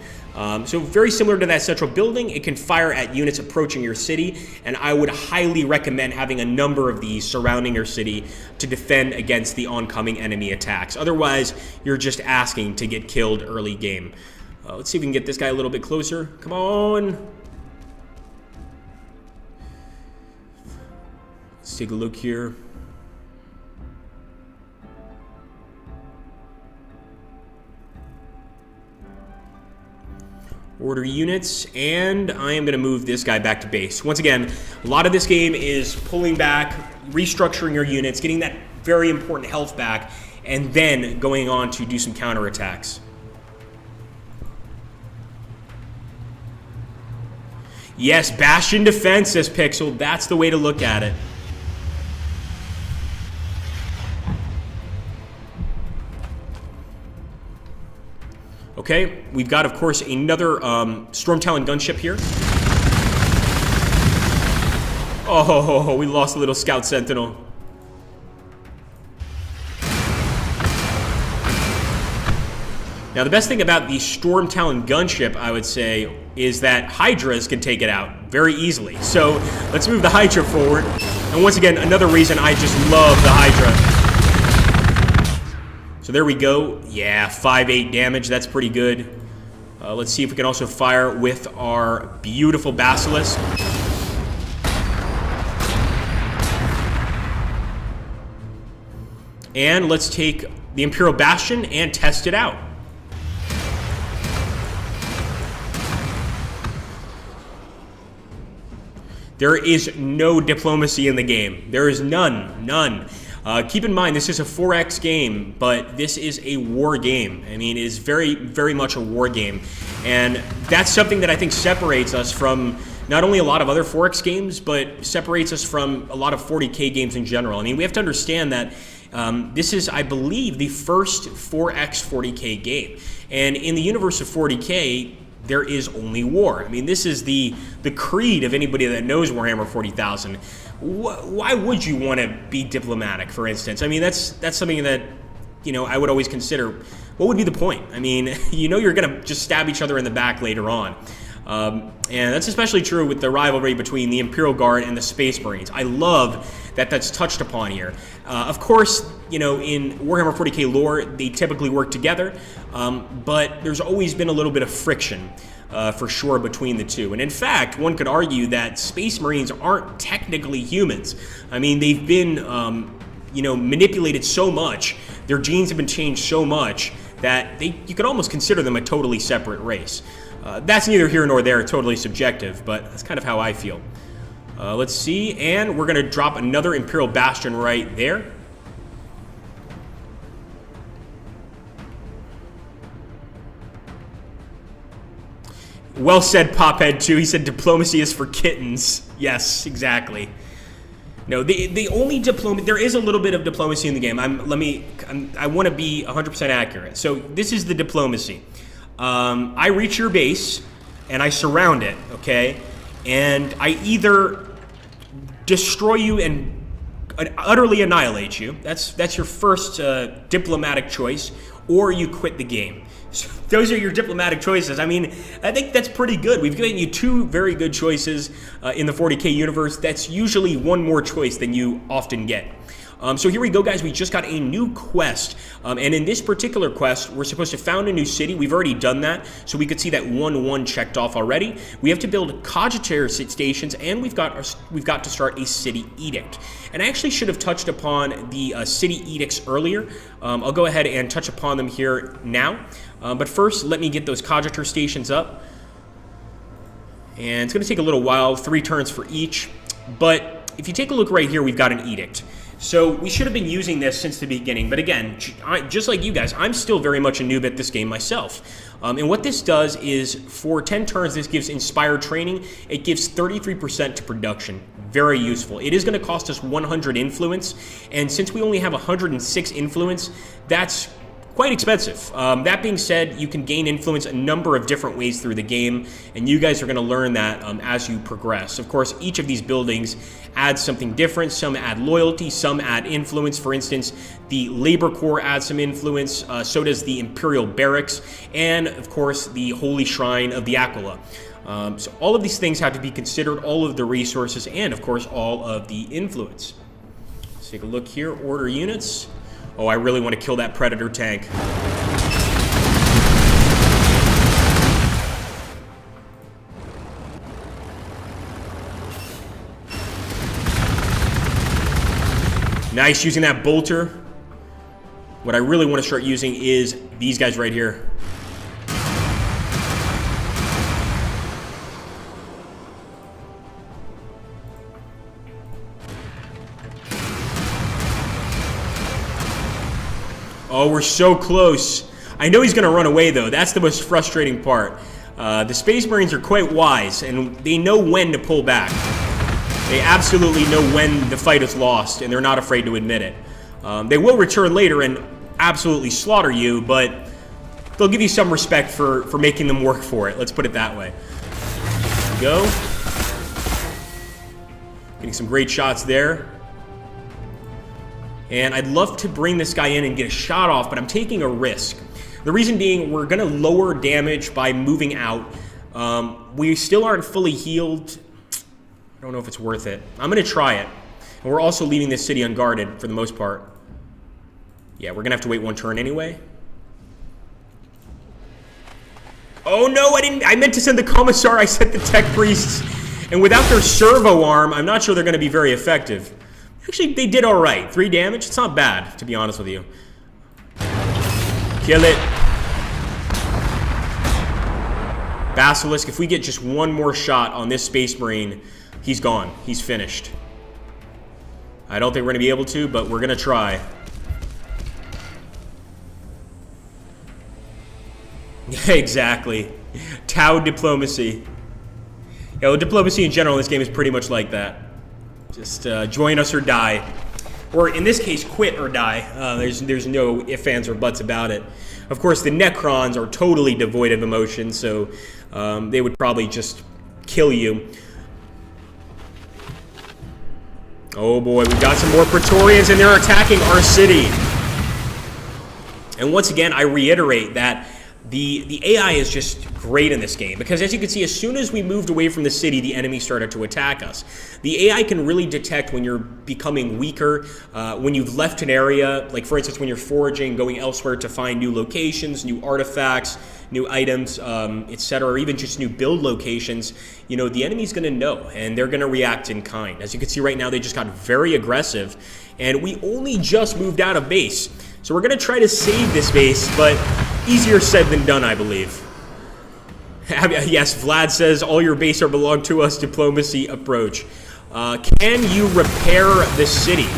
So very similar to that central building. It can fire at units approaching your city, and I would highly recommend having a number of these surrounding your city to defend against the oncoming enemy attacks. Otherwise, you're just asking to get killed early game. Let's see if we can get this guy a little bit closer. Come on. Let's take a look here. Order units, and I am going to move this guy back to base. Once again, a lot of this game is pulling back, restructuring your units, getting that very important health back, and then going on to do some counterattacks. Yes, Bastion defense, says Pixel. That's the way to look at it. Okay, we've got, of course, another Storm Talon gunship here. Oh, we lost a little Scout Sentinel. Now, the best thing about the Storm Talon gunship, I would say, is that Hydras can take it out very easily. So, let's move the Hydra forward. And once again, another reason I just love the Hydra. So there we go. Yeah, 5-8 damage. That's pretty good. Let's see if we can also fire with our beautiful Basilisk. And let's take the Imperial Bastion and test it out. There is no diplomacy in the game. There is none. Keep in mind, this is a 4X game, but this is a war game. I mean, it is very, very much a war game. And that's something that I think separates us from not only a lot of other 4X games, but separates us from a lot of 40K games in general. I mean, we have to understand that this is, I believe, the first 4X 40K game. And in the universe of 40K, there is only war. I mean, this is the creed of anybody that knows Warhammer 40,000. Why would you want to be diplomatic, for instance? I mean, that's something that, you know, I would always consider. What would be the point? I mean, you know you're going to just stab each other in the back later on. And that's especially true with the rivalry between the Imperial Guard and the Space Marines. I love that that's touched upon here. Of course, you know, in Warhammer 40k lore, they typically work together, but there's always been a little bit of friction, for sure, between the two. And in fact, one could argue that Space Marines aren't technically humans. I mean, they've been, you know, manipulated so much, their genes have been changed so much, that you could almost consider them a totally separate race. That's neither here nor there, totally subjective, but that's kind of how I feel. Let's see, and we're going to drop another Imperial Bastion right there. Well said, Pophead 2. He said diplomacy is for kittens. Yes, exactly. No, the only diplomacy, there is a little bit of diplomacy in the game. I want to be 100% accurate. So this is the diplomacy. I reach your base and I surround it, okay? And I either destroy you and utterly annihilate you. That's your first diplomatic choice, or you quit the game. So those are your diplomatic choices. I mean, I think that's pretty good. We've given you two very good choices in the 40k universe. That's usually one more choice than you often get. So here we go, guys. We just got a new quest. And in this particular quest, we're supposed to found a new city. We've already done that, so we could see that 1-1 checked off already. We have to build cogitator stations, and we've got to start a city edict. And I actually should have touched upon the city edicts earlier. I'll go ahead and touch upon them here now. But first, let me get those cogitator stations up. And it's going to take a little while, 3 turns for each. But if you take a look right here, we've got an Edict. So we should have been using this since the beginning. But again, just like you guys, I'm still very much a noob at this game myself. And what this does is, for 10 turns, this gives Inspired Training. It gives 33% to production. Very useful. It is going to cost us 100 influence. And since we only have 106 influence, that's quite expensive. That being said, you can gain influence a number of different ways through the game, and you guys are going to learn that as you progress. Of course, each of these buildings adds something different. Some add loyalty, some add influence. For instance, the Labor Corps adds some influence, so does the Imperial Barracks, and of course, the Holy Shrine of the Aquila. So all of these things have to be considered, all of the resources, and of course, all of the influence. Let's take a look here, order units. Oh, I really want to kill that Predator tank. Nice, using that bolter. What I really want to start using is these guys right here. Oh, we're so close. I know he's going to run away, though. That's the most frustrating part. The Space Marines are quite wise, and they know when to pull back. They absolutely know when the fight is lost, and they're not afraid to admit it. They will return later and absolutely slaughter you, but they'll give you some respect for making them work for it. Let's put it that way. There we go. Getting some great shots there. And I'd love to bring this guy in and get a shot off, but I'm taking a risk. The reason being, we're going to lower damage by moving out. We still aren't fully healed. I don't know if it's worth it. I'm going to try it. And we're also leaving this city unguarded for the most part. Yeah, we're going to have to wait 1 turn anyway. Oh no, I meant to send the Commissar. I sent the Tech Priests. And without their servo arm, I'm not sure they're going to be very effective. Actually, they did all right. 3 damage? It's not bad, to be honest with you. Kill it. Basilisk, if we get just 1 more shot on this Space Marine, he's gone. He's finished. I don't think we're going to be able to, but we're going to try. Exactly. Tau diplomacy. Yeah, well, diplomacy in general in this game is pretty much like that. Just join us or die. Or in this case, quit or die. There's no ifs, ands, or buts about it. Of course, the Necrons are totally devoid of emotion, so they would probably just kill you. Oh boy, we've got some more Praetorians, and they're attacking our city. And once again, I reiterate that the AI is just great in this game, because as you can see, as soon as we moved away from the city, the enemy started to attack us. The AI can really detect when you're becoming weaker, when you've left an area, like for instance, when you're foraging, going elsewhere to find new locations, new artifacts, new items, etc., or even just new build locations. You know, the enemy's going to know, and they're going to react in kind. As you can see right now, they just got very aggressive, and we only just moved out of base. So we're going to try to save this base, but easier said than done, I believe. Yes, Vlad says, all your base are belong to us, diplomacy approach. Can you repair the city?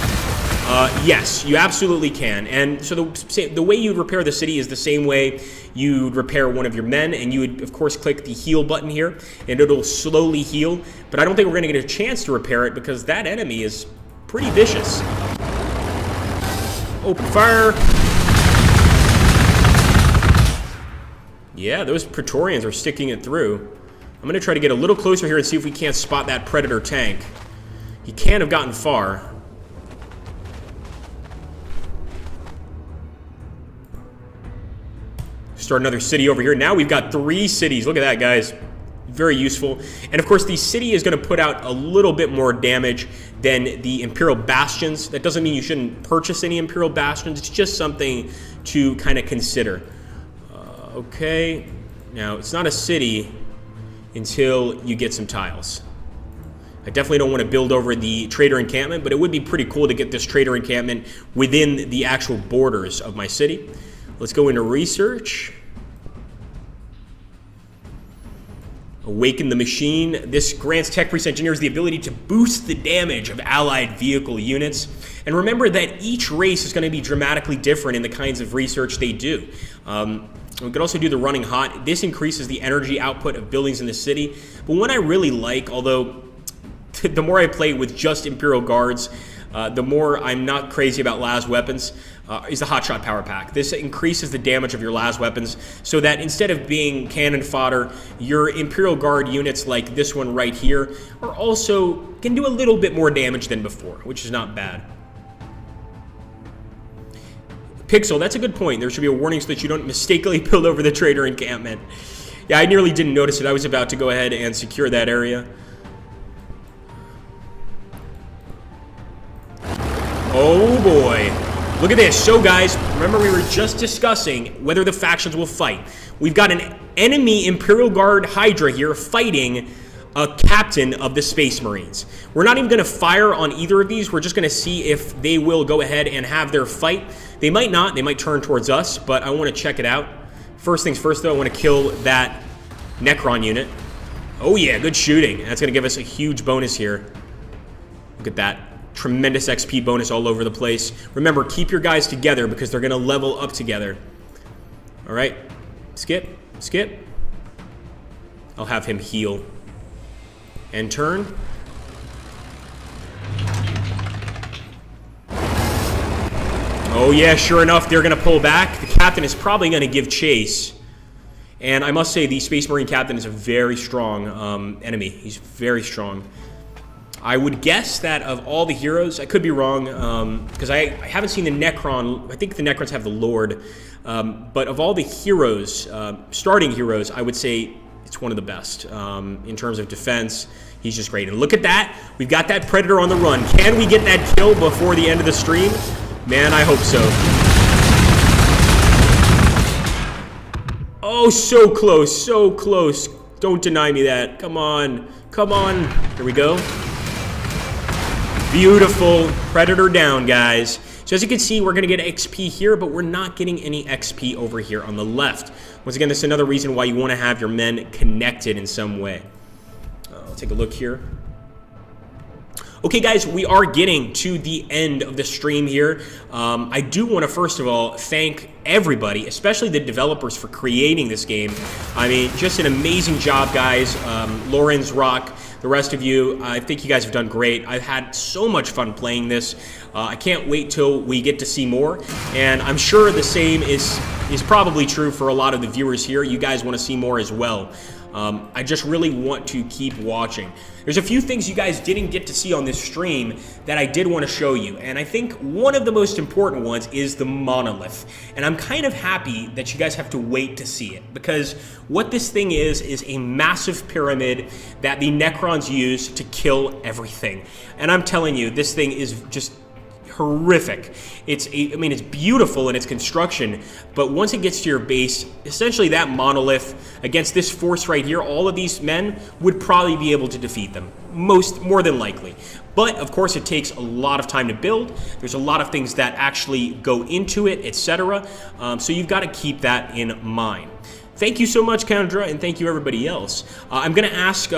Yes, you absolutely can. And so the way you'd repair the city is the same way you'd repair one of your men, and you would, of course, click the heal button here, and it'll slowly heal. But I don't think we're going to get a chance to repair it, because that enemy is pretty vicious. Open fire. Yeah, those Praetorians are sticking it through. I'm going to try to get a little closer here and see if we can't spot that Predator tank. He can't have gotten far. Start another city over here. Now we've got 3 cities. Look at that, guys. Very useful. And of course, the city is going to put out a little bit more damage than the Imperial Bastions. That doesn't mean you shouldn't purchase any Imperial Bastions. It's just something to kind of consider. Okay. Now, it's not a city until you get some tiles. I definitely don't want to build over the Traitor Encampment, but it would be pretty cool to get this Traitor Encampment within the actual borders of my city. Let's go into research. Awaken the Machine. This grants Tech Priest Engineers the ability to boost the damage of allied vehicle units. And remember that each race is going to be dramatically different in the kinds of research they do. We could also do the Running Hot. This increases the energy output of buildings in the city. But one I really like, although the more I play with just Imperial Guards, the more I'm not crazy about las weapons, is the Hotshot Power Pack. This increases the damage of your las weapons so that instead of being cannon fodder, your Imperial Guard units like this one right here are also can do a little bit more damage than before, which is not bad. Pixel, that's a good point. There should be a warning so that you don't mistakenly build over the Traitor Encampment. Yeah, I nearly didn't notice it. I was about to go ahead and secure that area. Oh boy. Look at this. So guys, remember we were just discussing whether the factions will fight. We've got an enemy Imperial Guard Hydra here fighting a captain of the Space Marines. We're not even going to fire on either of these. We're just going to see if they will go ahead and have their fight. They might not. They might turn towards us, but I want to check it out. First things first, though, I want to kill that Necron unit. Oh yeah, good shooting. That's going to give us a huge bonus here. Look at that. Tremendous XP bonus all over the place. Remember, keep your guys together because they're going to level up together. All right. Skip. Skip. I'll have him heal. And turn. Oh yeah, sure enough, they're going to pull back. The captain is probably going to give chase. And I must say, the Space Marine captain is a very strong enemy. He's very strong. I would guess that of all the heroes, I could be wrong, because I haven't seen the Necron. I think the Necrons have the Lord. But of all the heroes, starting heroes, I would say it's one of the best in terms of defense. He's just great. And look at that. We've got that Predator on the run. Can we get that kill before the end of the stream? Man, I hope so. Oh, so close. So close. Don't deny me that. Come on. Come on. Here we go. Beautiful. Predator down, guys. So as you can see, we're going to get XP here, but we're not getting any XP over here on the left. Once again, this is another reason why you want to have your men connected in some way. I'll take a look here. Okay, guys, we are getting to the end of the stream here. I do want to, first of all, thank everybody, especially the developers, for creating this game. I mean, just an amazing job, guys. Lorenz, Rock, the rest of you, I think you guys have done great. I've had so much fun playing this. I can't wait till we get to see more. And I'm sure the same is probably true for a lot of the viewers here. You guys want to see more as well. I just really want to keep watching. There's a few things you guys didn't get to see on this stream that I did want to show you, and I think one of the most important ones is the monolith. And I'm kind of happy that you guys have to wait to see it, because what this thing is a massive pyramid that the Necrons use to kill everything. And I'm telling you, this thing is just horrific. I mean, it's beautiful in its construction, but once it gets to your base, essentially that monolith against this force right here, all of these men would probably be able to defeat them, more than likely. But of course, it takes a lot of time to build. There's a lot of things that actually go into it, etc. So you've got to keep that in mind. Thank you so much, Kendra, and thank you everybody else. I'm going to ask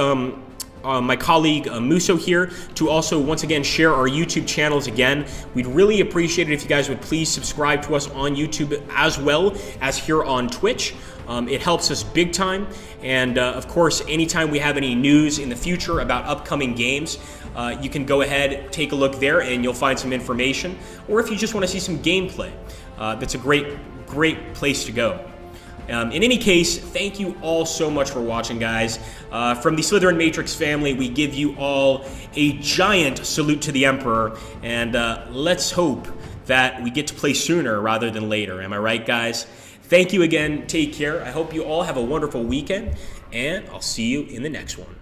my colleague Muso here to also once again share our YouTube channels again. We'd really appreciate it if you guys would please subscribe to us on YouTube as well as here on Twitch. It helps us big time, and of course, anytime we have any news in the future about upcoming games, you can go ahead, take a look there, and you'll find some information. Or if you just want to see some gameplay, that's a great place to go. In any case, thank you all so much for watching, guys. From the Slytherin Matrix family, we give you all a giant salute to the Emperor, and let's hope that we get to play sooner rather than later. Am I right, guys? Thank you again. Take care. I hope you all have a wonderful weekend, and I'll see you in the next one.